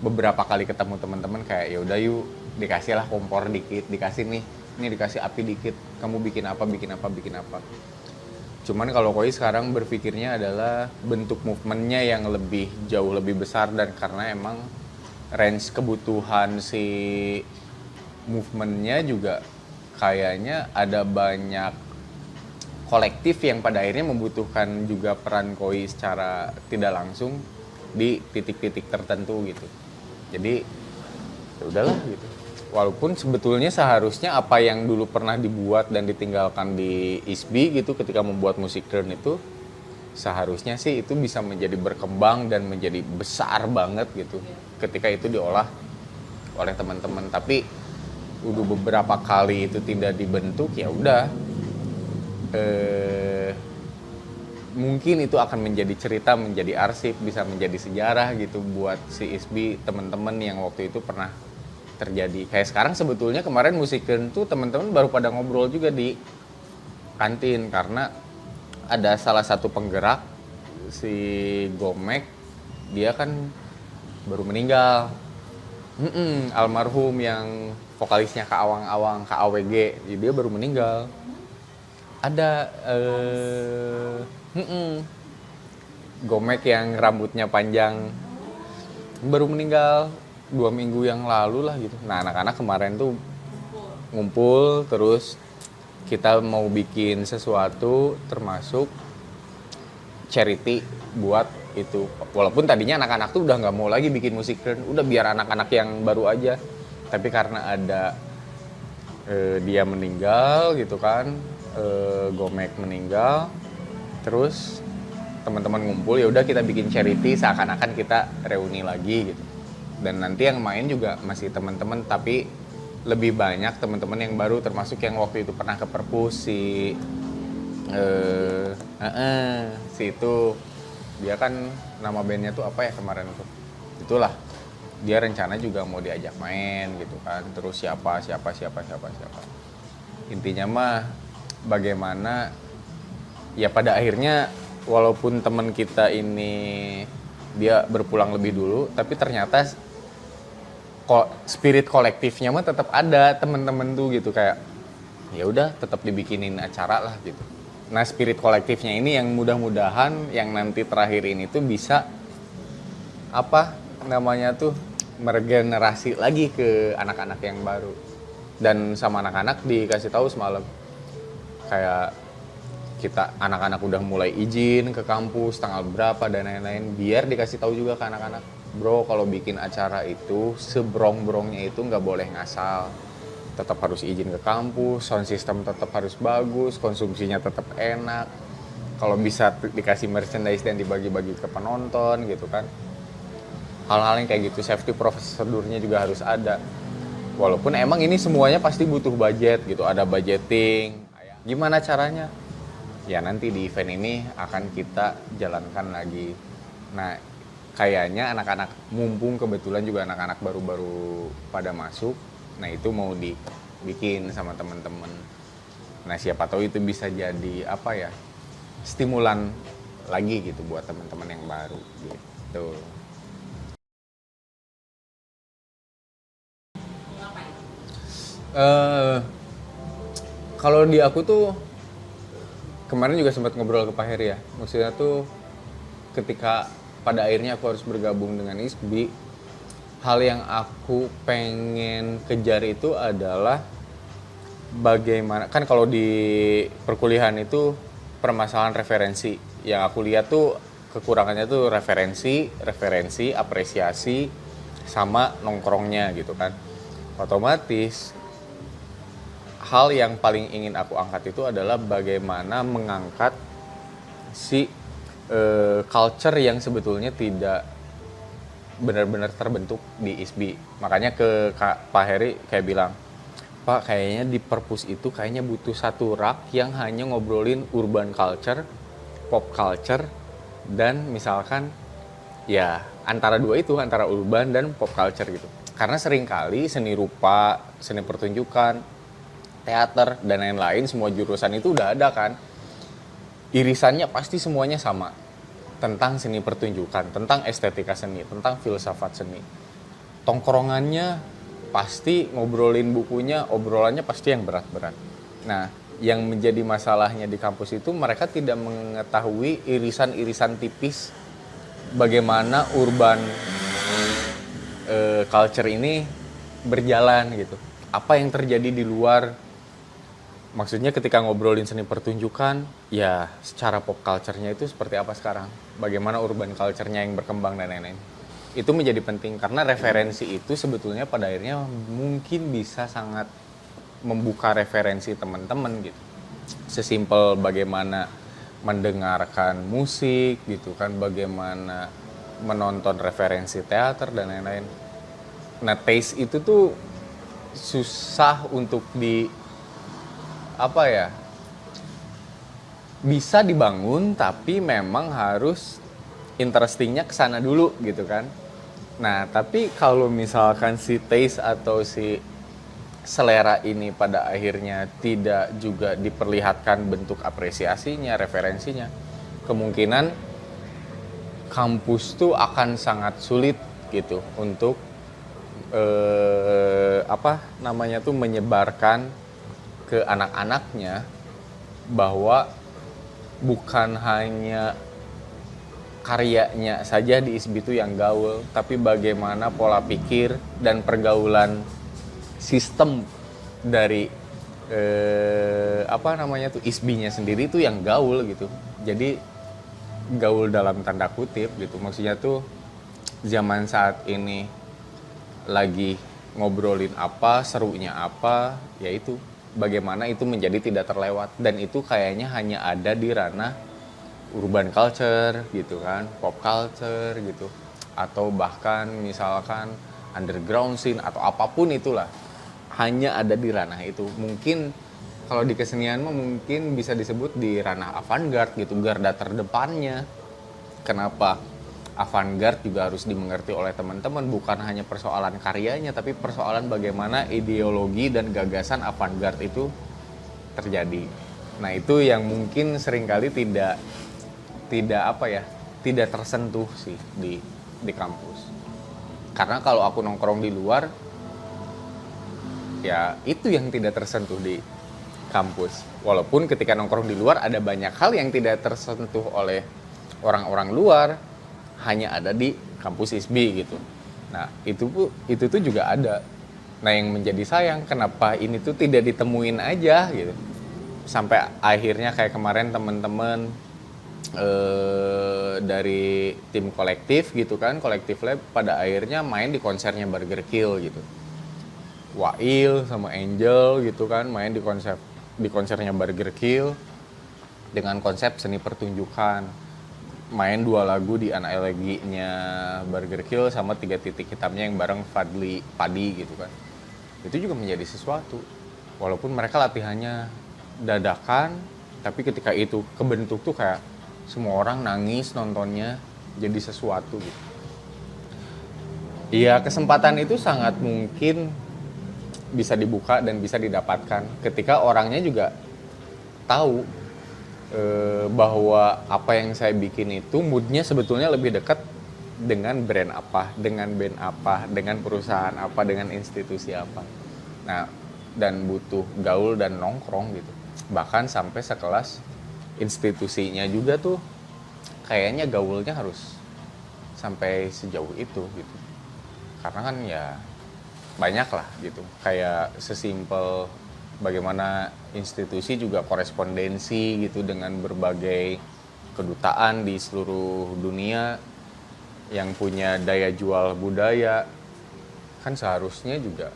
beberapa kali ketemu teman-teman kayak ya udah yuk, dikasih lah kompor dikit, dikasih nih, ini dikasih api dikit, kamu bikin apa. Cuman kalau Koi sekarang berpikirnya adalah bentuk movementnya yang jauh lebih besar, dan karena emang range kebutuhan si movementnya juga kayaknya ada banyak kolektif yang pada akhirnya membutuhkan juga peran koi secara tidak langsung di titik-titik tertentu gitu. Jadi ya udahlah gitu. Walaupun sebetulnya seharusnya apa yang dulu pernah dibuat dan ditinggalkan di ISBI gitu ketika membuat musik turn itu seharusnya sih itu bisa menjadi berkembang dan menjadi besar banget gitu ketika itu diolah oleh teman-teman. Tapi udah beberapa kali itu tidak dibentuk, ya udah mungkin itu akan menjadi cerita, menjadi arsip, bisa menjadi sejarah gitu buat si ISBI, teman-teman yang waktu itu pernah terjadi. Kayak sekarang sebetulnya kemarin musikin tuh teman-teman baru pada ngobrol juga di kantin karena ada salah satu penggerak si Gomek, dia kan baru meninggal. Almarhum yang vokalisnya Kak Awang-Awang, Kak AWG, dia baru meninggal. Ada Gomek yang rambutnya panjang baru meninggal 2 minggu yang lalu lah gitu. Nah anak-anak kemarin tuh ngumpul terus kita mau bikin sesuatu termasuk charity buat itu. Walaupun tadinya anak-anak tuh udah nggak mau lagi bikin musik turn, udah biar anak-anak yang baru aja. Tapi karena ada dia meninggal gitu kan, Gomek meninggal, terus teman-teman ngumpul, ya udah kita bikin charity seakan-akan kita reuni lagi gitu. Dan nanti yang main juga masih teman-teman, tapi lebih banyak teman-teman yang baru, termasuk yang waktu itu pernah ke Perpus si itu dia kan nama bandnya tuh apa ya kemarin tuh, itulah dia rencana juga mau diajak main gitu kan. Terus siapa intinya mah bagaimana ya pada akhirnya walaupun teman kita ini dia berpulang lebih dulu, tapi ternyata kok spirit kolektifnya mah tetap ada teman-teman tuh gitu, kayak ya udah tetap dibikinin acara lah gitu. Nah spirit kolektifnya ini yang mudah-mudahan yang nanti terakhir ini tuh bisa apa namanya tuh meregenerasi lagi ke anak-anak yang baru. Dan sama anak-anak dikasih tahu semalam kayak kita anak-anak udah mulai izin ke kampus tanggal berapa dan lain-lain, biar dikasih tahu juga ke anak-anak, bro kalau bikin acara itu sebrong-brongnya itu nggak boleh ngasal, tetap harus izin ke kampus, sound system tetap harus bagus, konsumsinya tetap enak, kalau bisa dikasih merchandise dan dibagi-bagi ke penonton gitu kan. Hal-hal yang kayak gitu, safety prosedurnya juga harus ada. Walaupun emang ini semuanya pasti butuh budget gitu, ada budgeting. Gimana caranya? Ya nanti di event ini akan kita jalankan lagi. Nah kayaknya anak-anak, mumpung kebetulan juga anak-anak baru-baru pada masuk, nah itu mau dibikin sama teman-teman. Nah siapa tahu itu bisa jadi apa ya, stimulan lagi gitu buat teman-teman yang baru gitu. Kalau di aku tuh kemarin juga sempat ngobrol ke Pak Heri ya, maksudnya tuh ketika pada akhirnya aku harus bergabung dengan ISBI, hal yang aku pengen kejar itu adalah bagaimana, kan kalau di perkuliahan itu permasalahan referensi, yang aku lihat tuh kekurangannya tuh referensi, apresiasi, sama nongkrongnya gitu kan. Otomatis hal yang paling ingin aku angkat itu adalah bagaimana mengangkat si culture yang sebetulnya tidak benar-benar terbentuk di ISBI. Makanya ke Pak Heri kayak bilang, Pak kayaknya di Perpus itu kayaknya butuh satu rak yang hanya ngobrolin urban culture, pop culture, dan misalkan ya antara dua itu, antara urban dan pop culture gitu. Karena seringkali seni rupa, seni pertunjukan, teater, dan lain-lain, semua jurusan itu udah ada kan. Irisannya pasti semuanya sama. Tentang seni pertunjukan, tentang estetika seni, tentang filsafat seni. Tongkrongannya pasti ngobrolin bukunya, obrolannya pasti yang berat-berat. Nah, yang menjadi masalahnya di kampus itu mereka tidak mengetahui irisan-irisan tipis bagaimana urban culture ini berjalan gitu. Apa yang terjadi di luar, maksudnya ketika ngobrolin seni pertunjukan, ya secara pop culture-nya itu seperti apa sekarang, bagaimana urban culture-nya yang berkembang dan lain-lain. Itu menjadi penting karena referensi itu sebetulnya pada akhirnya mungkin bisa sangat membuka referensi teman-teman gitu. Sesimpel bagaimana mendengarkan musik gitu kan, bagaimana menonton referensi teater dan lain-lain. Nah, taste itu tuh susah untuk bisa dibangun, tapi memang harus interestingnya kesana dulu gitu kan. Nah, tapi kalau misalkan si taste atau si selera ini pada akhirnya tidak juga diperlihatkan bentuk apresiasinya, referensinya, kemungkinan kampus tuh akan sangat sulit gitu untuk menyebarkan ke anak-anaknya bahwa bukan hanya karyanya saja di ISBI itu yang gaul, tapi bagaimana pola pikir dan pergaulan sistem dari ISBI-nya sendiri itu yang gaul gitu. Jadi gaul dalam tanda kutip gitu, maksudnya tuh zaman saat ini lagi ngobrolin apa, serunya apa, yaitu bagaimana itu menjadi tidak terlewat. Dan itu kayaknya hanya ada di ranah urban culture gitu kan, pop culture gitu, atau bahkan misalkan underground scene atau apapun itulah, hanya ada di ranah itu. Mungkin kalau di kesenian mah mungkin bisa disebut di ranah avant-garde gitu, garda terdepannya. Kenapa avant-garde juga harus dimengerti oleh teman-teman, bukan hanya persoalan karyanya, tapi persoalan bagaimana ideologi dan gagasan avant-garde itu terjadi. Nah, itu yang mungkin seringkali tidak tersentuh sih di kampus. Karena kalau aku nongkrong di luar, ya itu yang tidak tersentuh di kampus. Walaupun ketika nongkrong di luar ada banyak hal yang tidak tersentuh oleh orang-orang luar, hanya ada di kampus ISBI gitu. Nah, itu tuh juga ada. Nah, yang menjadi sayang kenapa ini tuh tidak ditemuin aja gitu. Sampai akhirnya kayak kemarin teman-teman dari tim kolektif gitu kan, kolektif lab pada akhirnya main di konsernya Burger Kill gitu. Wail sama Angel gitu kan main di konsernya Burger Kill dengan konsep seni pertunjukan. Main 2 lagu di analoginya Burger Kill sama 3 titik hitamnya yang bareng Fadli Padi gitu kan. Itu juga menjadi sesuatu. Walaupun mereka latihannya dadakan, tapi ketika itu kebentuk tuh kayak semua orang nangis nontonnya, jadi sesuatu gitu. Iya, kesempatan itu sangat mungkin bisa dibuka dan bisa didapatkan ketika orangnya juga tahu bahwa apa yang saya bikin itu moodnya sebetulnya lebih dekat dengan brand apa, dengan band apa, dengan perusahaan apa, dengan institusi apa. Nah, dan butuh gaul dan nongkrong gitu. Bahkan sampai sekelas institusinya juga tuh kayaknya gaulnya harus sampai sejauh itu gitu. Karena kan ya banyak lah gitu. Kayak sesimpel bagaimana institusi juga korespondensi gitu dengan berbagai kedutaan di seluruh dunia yang punya daya jual budaya. Kan seharusnya juga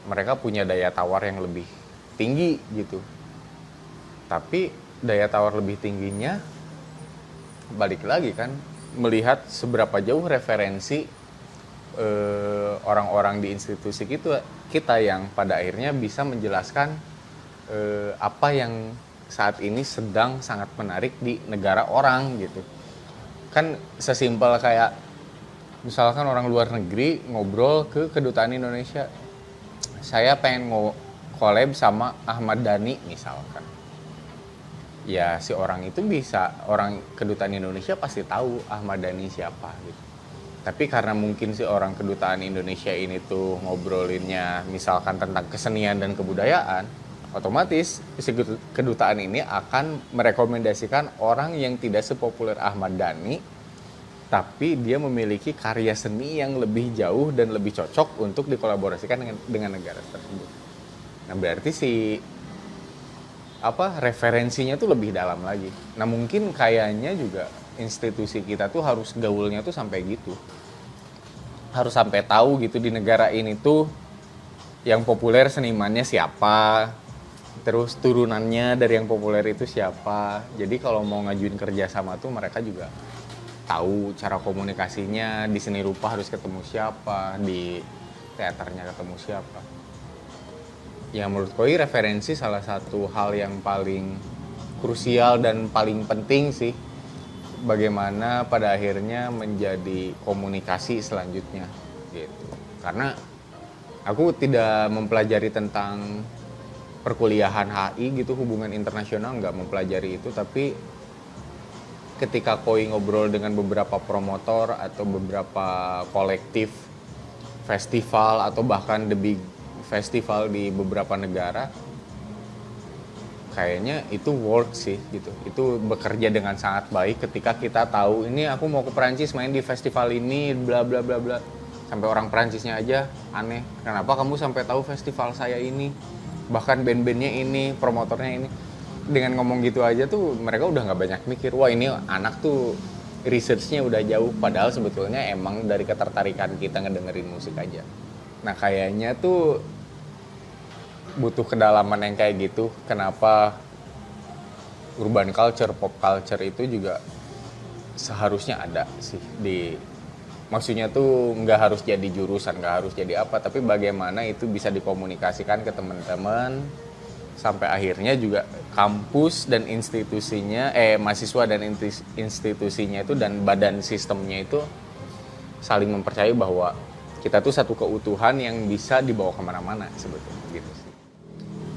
mereka punya daya tawar yang lebih tinggi gitu. Tapi daya tawar lebih tingginya balik lagi kan melihat seberapa jauh referensi orang-orang di institusi kita yang pada akhirnya bisa menjelaskan apa yang saat ini sedang sangat menarik di negara orang gitu. Kan sesimpel kayak misalkan orang luar negeri ngobrol ke kedutaan Indonesia, saya pengen collab sama Ahmad Dhani misalkan. Ya si orang itu bisa, orang kedutaan Indonesia pasti tahu Ahmad Dhani siapa gitu. Tapi karena mungkin si orang kedutaan Indonesia ini tuh ngobrolinnya misalkan tentang kesenian dan kebudayaan, otomatis si kedutaan ini akan merekomendasikan orang yang tidak sepopuler Ahmad Dhani tapi dia memiliki karya seni yang lebih jauh dan lebih cocok untuk dikolaborasikan dengan negara tersebut. Nah berarti referensinya tuh lebih dalam lagi. Nah mungkin kayaknya juga institusi kita tuh harus gaulnya tuh sampai gitu, harus sampai tahu gitu di negara ini tuh yang populer senimannya siapa, terus turunannya dari yang populer itu siapa. Jadi kalau mau ngajuin kerjasama tuh mereka juga tahu cara komunikasinya, di seni rupa harus ketemu siapa, di teaternya ketemu siapa. Ya menurut Koi referensi salah satu hal yang paling krusial dan paling penting sih, bagaimana pada akhirnya menjadi komunikasi selanjutnya gitu. Karena aku tidak mempelajari tentang perkuliahan HI gitu, hubungan internasional, nggak mempelajari itu, tapi ketika Koi ngobrol dengan beberapa promotor atau beberapa kolektif festival atau bahkan the big festival di beberapa negara, kayaknya itu work sih gitu. Itu bekerja dengan sangat baik ketika kita tahu ini aku mau ke Perancis main di festival ini bla bla bla bla. Sampai orang Perancisnya aja aneh, kenapa kamu sampai tahu festival saya ini, bahkan band-bandnya ini, promotornya ini. Dengan ngomong gitu aja tuh mereka udah nggak banyak mikir, wah ini anak tuh researchnya udah jauh, padahal sebetulnya emang dari ketertarikan kita ngedengerin musik aja. Nah kayaknya tuh butuh kedalaman yang kayak gitu. Kenapa urban culture, pop culture itu juga seharusnya ada sih di, maksudnya tuh nggak harus jadi jurusan, nggak harus jadi apa, tapi bagaimana itu bisa dikomunikasikan ke teman-teman sampai akhirnya juga kampus dan institusinya, mahasiswa dan institusinya itu dan badan sistemnya itu saling mempercayai bahwa kita tuh satu keutuhan yang bisa dibawa kemana-mana sebetulnya gitu sih.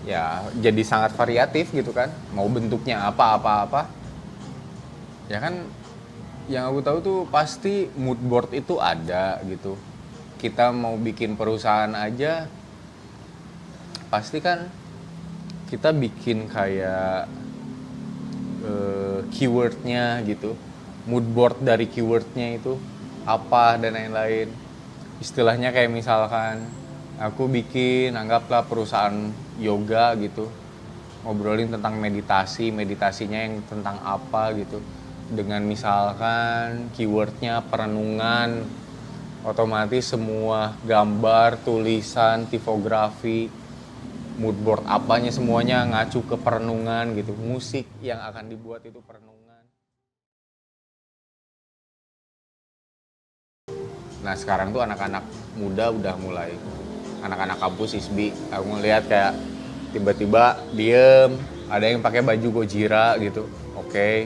Ya jadi sangat variatif gitu kan, mau bentuknya apa. Ya kan yang aku tahu tuh pasti mood board itu ada gitu. Kita mau bikin perusahaan aja pasti kan kita bikin kayak keywordnya gitu, mood board dari keywordnya itu apa dan lain-lain. Istilahnya kayak misalkan aku bikin, anggaplah perusahaan yoga gitu, ngobrolin tentang meditasinya yang tentang apa gitu, dengan misalkan keywordnya perenungan, otomatis semua gambar, tulisan, tipografi, mood board apanya semuanya ngacu ke perenungan gitu. Musik yang akan dibuat itu perenungan. Nah sekarang tuh anak-anak muda udah mulai, anak-anak kampus ISBI, aku ngeliat kayak tiba-tiba diem, ada yang pakai baju Gojira gitu. Oke.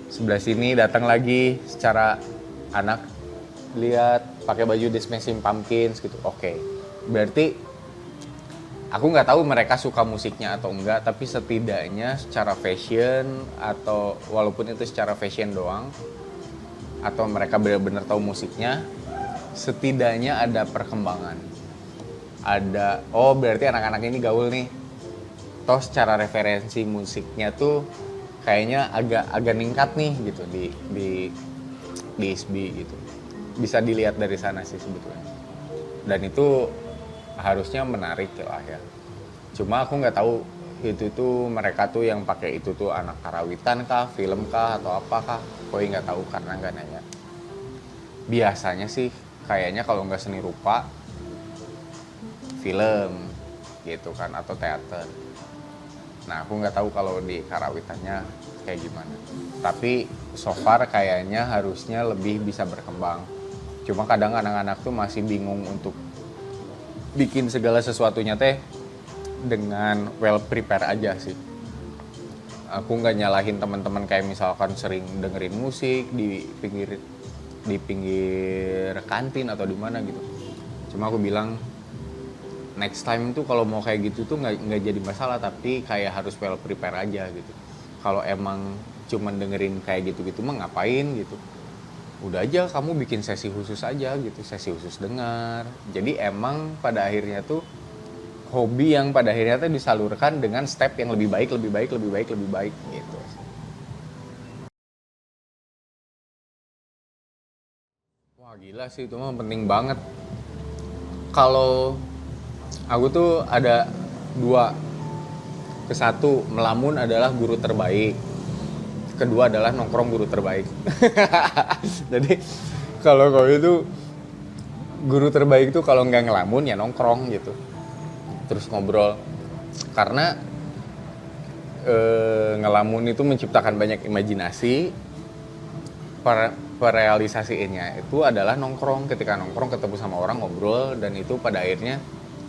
Sebelah sini datang lagi secara anak lihat pakai baju The Smashing Pumpkins gitu. Oke. Berarti aku nggak tahu mereka suka musiknya atau enggak, tapi setidaknya secara fashion, atau walaupun itu secara fashion doang, atau mereka benar-benar tahu musiknya, setidaknya ada perkembangan. Ada, oh berarti anak-anak ini gaul nih. Toh secara referensi musiknya tuh kayaknya agak ningkat nih gitu di ISBI gitu. Bisa dilihat dari sana sih sebetulnya. Dan itu harusnya menarik lah ya. Cuma aku nggak tahu itu tuh mereka tuh yang pakai itu tuh anak karawitan kah, film kah, atau apakah? Koi nggak tahu karena nggak nanya. Biasanya sih kayaknya kalau nggak seni rupa, film gitu kan, atau teater. Nah aku nggak tahu kalau di karawitannya kayak gimana. Tapi so far kayaknya harusnya lebih bisa berkembang. Cuma kadang anak-anak tuh masih bingung untuk bikin segala sesuatunya teh dengan well prepare aja sih. Aku nggak nyalahin teman-teman kayak misalkan sering dengerin musik di pinggir kantin atau di mana gitu. Cuma aku bilang next time tuh kalau mau kayak gitu tuh nggak jadi masalah, tapi kayak harus well prepare aja gitu. Kalau emang cuman dengerin kayak gitu mah ngapain gitu. Udah aja kamu bikin sesi khusus aja gitu, sesi khusus dengar. Jadi emang pada akhirnya tuh hobi yang pada akhirnya tuh disalurkan dengan step yang lebih baik gitu. Wah gila sih, itu mah penting banget. Kalau aku tuh ada dua. Ke satu, melamun adalah guru terbaik. Kedua adalah nongkrong guru terbaik. Jadi kalau kau itu guru terbaik tuh kalau nggak ngelamun ya nongkrong gitu. Terus ngobrol. Karena ngelamun itu menciptakan banyak imajinasi. Perealisasiinnya itu adalah nongkrong. Ketika nongkrong ketemu sama orang, ngobrol, dan itu pada akhirnya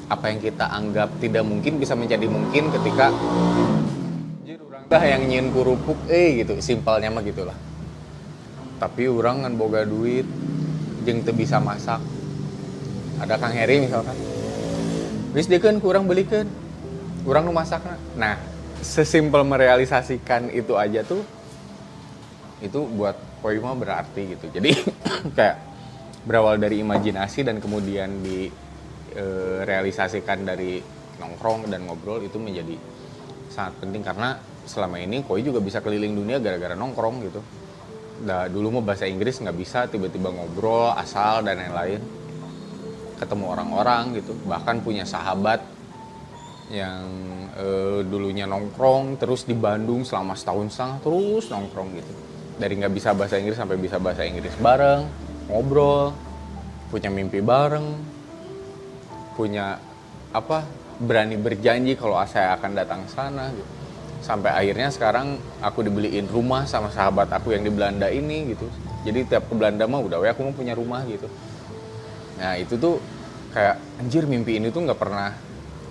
apa yang kita anggap tidak mungkin bisa menjadi mungkin ketika anjir urang teh yang nyieun kurupuk gitu, simpelnya mah gitulah. Tapi orang ngan boga duit jeung teu bisa masak. Ada Kang Heri misalkan. Geus deukeun ku urang beulikeun. Urang nu masakna. Nah, sesimpel merealisasikan itu aja tuh itu buat Koi mah berarti gitu. Jadi kayak berawal dari imajinasi dan kemudian realisasikan dari nongkrong dan ngobrol itu menjadi sangat penting karena selama ini Koi juga bisa keliling dunia gara-gara nongkrong gitu. Dulu mau bahasa Inggris nggak bisa, tiba-tiba ngobrol asal dan lain-lain, ketemu orang-orang gitu, bahkan punya sahabat yang dulunya nongkrong terus di Bandung selama setahun setengah terus nongkrong gitu, dari nggak bisa bahasa Inggris sampai bisa bahasa Inggris bareng, ngobrol, punya mimpi bareng, punya berani berjanji kalau saya akan datang sana gitu. Sampai akhirnya sekarang aku dibeliin rumah sama sahabat aku yang di Belanda ini gitu. Jadi tiap ke Belanda mah udah aku mau punya rumah gitu. Nah itu tuh kayak anjir, mimpi ini tuh nggak pernah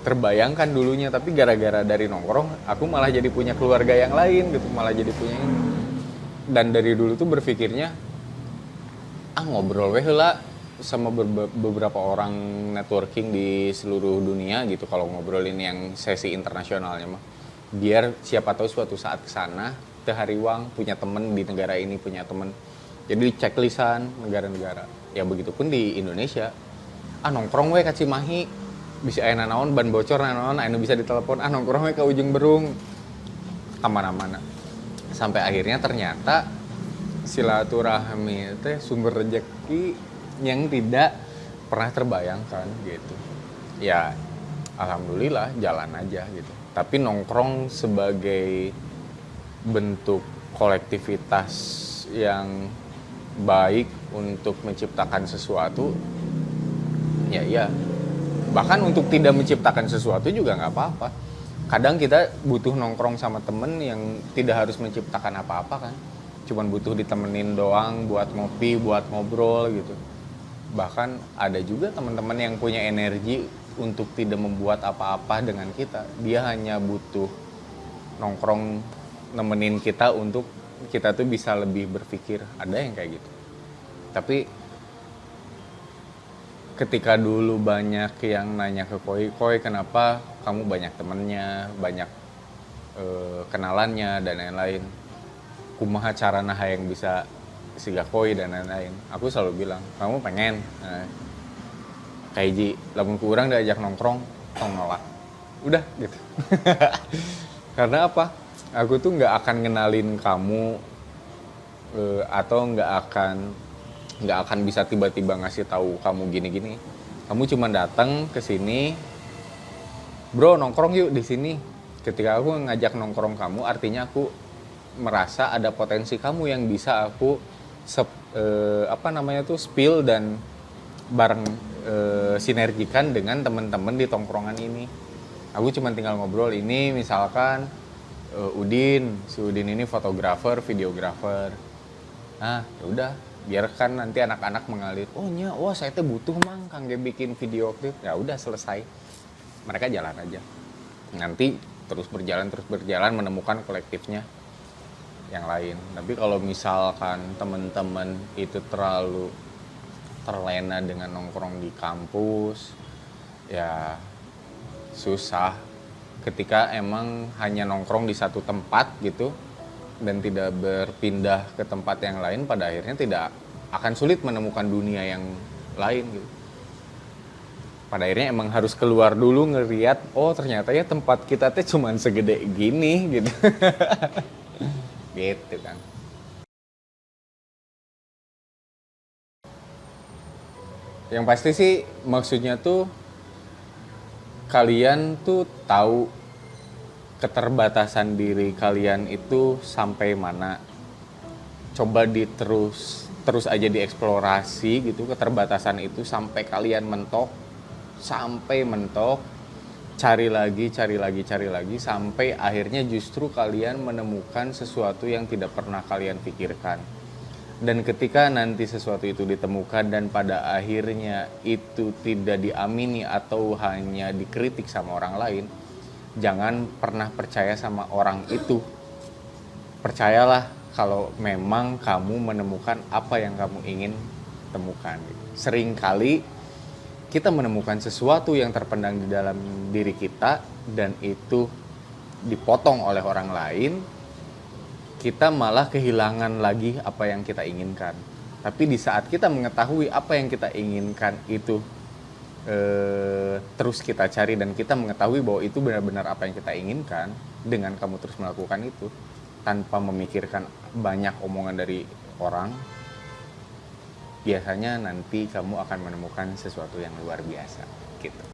terbayangkan dulunya, tapi gara-gara dari nongkrong aku malah jadi punya keluarga yang lain gitu, malah jadi punya ini. Dan dari dulu tuh berpikirnya ngobrol weh lah sama beberapa orang networking di seluruh dunia gitu, kalau ngobrolin yang sesi internasionalnya mah, biar siapa tahu suatu saat kesana teu hariwang punya temen di negara ini, punya temen jadi checklistan negara-negara. Ya begitupun di Indonesia, nongkrong we ka Cimahi bisa aya naon ban bocor naon anu bisa ditelepon, nongkrong we ka Ujung Berung, aman-aman. Sampai akhirnya ternyata silaturahmi teh sumber rezeki yang tidak pernah terbayangkan gitu. Ya alhamdulillah jalan aja gitu. Tapi nongkrong sebagai bentuk kolektivitas yang baik untuk menciptakan sesuatu, ya bahkan untuk tidak menciptakan sesuatu juga nggak apa-apa. Kadang kita butuh nongkrong sama temen yang tidak harus menciptakan apa-apa kan, cuman butuh ditemenin doang buat ngopi, buat ngobrol gitu. Bahkan ada juga teman-teman yang punya energi untuk tidak membuat apa-apa dengan kita, dia hanya butuh nongkrong nemenin kita untuk kita tuh bisa lebih berpikir. Ada yang kayak gitu. Tapi ketika dulu banyak yang nanya ke Koi kenapa kamu banyak temennya, banyak kenalannya dan lain-lain, kumaha carana hayang bisa siga Koi dan lain-lain, aku selalu bilang kamu pengen kayak Ji, lamun ku urang diajak nongkrong tong nolak, udah gitu. Karena apa, aku tuh nggak akan ngenalin kamu atau nggak akan bisa tiba-tiba ngasih tahu kamu gini-gini. Kamu cuma datang ke sini, bro nongkrong yuk di sini. Ketika aku ngajak nongkrong kamu, artinya aku merasa ada potensi kamu yang bisa aku spill dan bareng sinergikan dengan teman-teman di tongkrongan ini. Aku cuma tinggal ngobrol ini, misalkan si Udin ini fotografer, videografer. Nah, ya udah, biarkan nanti anak-anak mengalir. Wah saya tuh butuh mang kangge bikin video klip. Ya udah selesai. Mereka jalan aja. Nanti terus berjalan menemukan kolektifnya yang lain. Tapi kalau misalkan teman-teman itu terlalu terlena dengan nongkrong di kampus, ya susah. Ketika emang hanya nongkrong di satu tempat gitu dan tidak berpindah ke tempat yang lain, pada akhirnya tidak akan sulit menemukan dunia yang lain gitu. Pada akhirnya emang harus keluar dulu ngeliat, ternyata ya tempat kita teh cuman segede gini gitu. Gitu kan. Yang pasti sih maksudnya tuh kalian tuh tahu keterbatasan diri kalian itu sampai mana. Coba terus aja dieksplorasi gitu keterbatasan itu sampai kalian mentok, cari lagi sampai akhirnya justru kalian menemukan sesuatu yang tidak pernah kalian pikirkan. Dan ketika nanti sesuatu itu ditemukan dan pada akhirnya itu tidak diamini atau hanya dikritik sama orang lain, jangan pernah percaya sama orang itu. Percayalah kalau memang kamu menemukan apa yang kamu ingin temukan. Seringkali kita menemukan sesuatu yang terpendam di dalam diri kita dan itu dipotong oleh orang lain, kita malah kehilangan lagi apa yang kita inginkan. Tapi di saat kita mengetahui apa yang kita inginkan itu terus kita cari dan kita mengetahui bahwa itu benar-benar apa yang kita inginkan, dengan kamu terus melakukan itu tanpa memikirkan banyak omongan dari orang, biasanya nanti kamu akan menemukan sesuatu yang luar biasa gitu.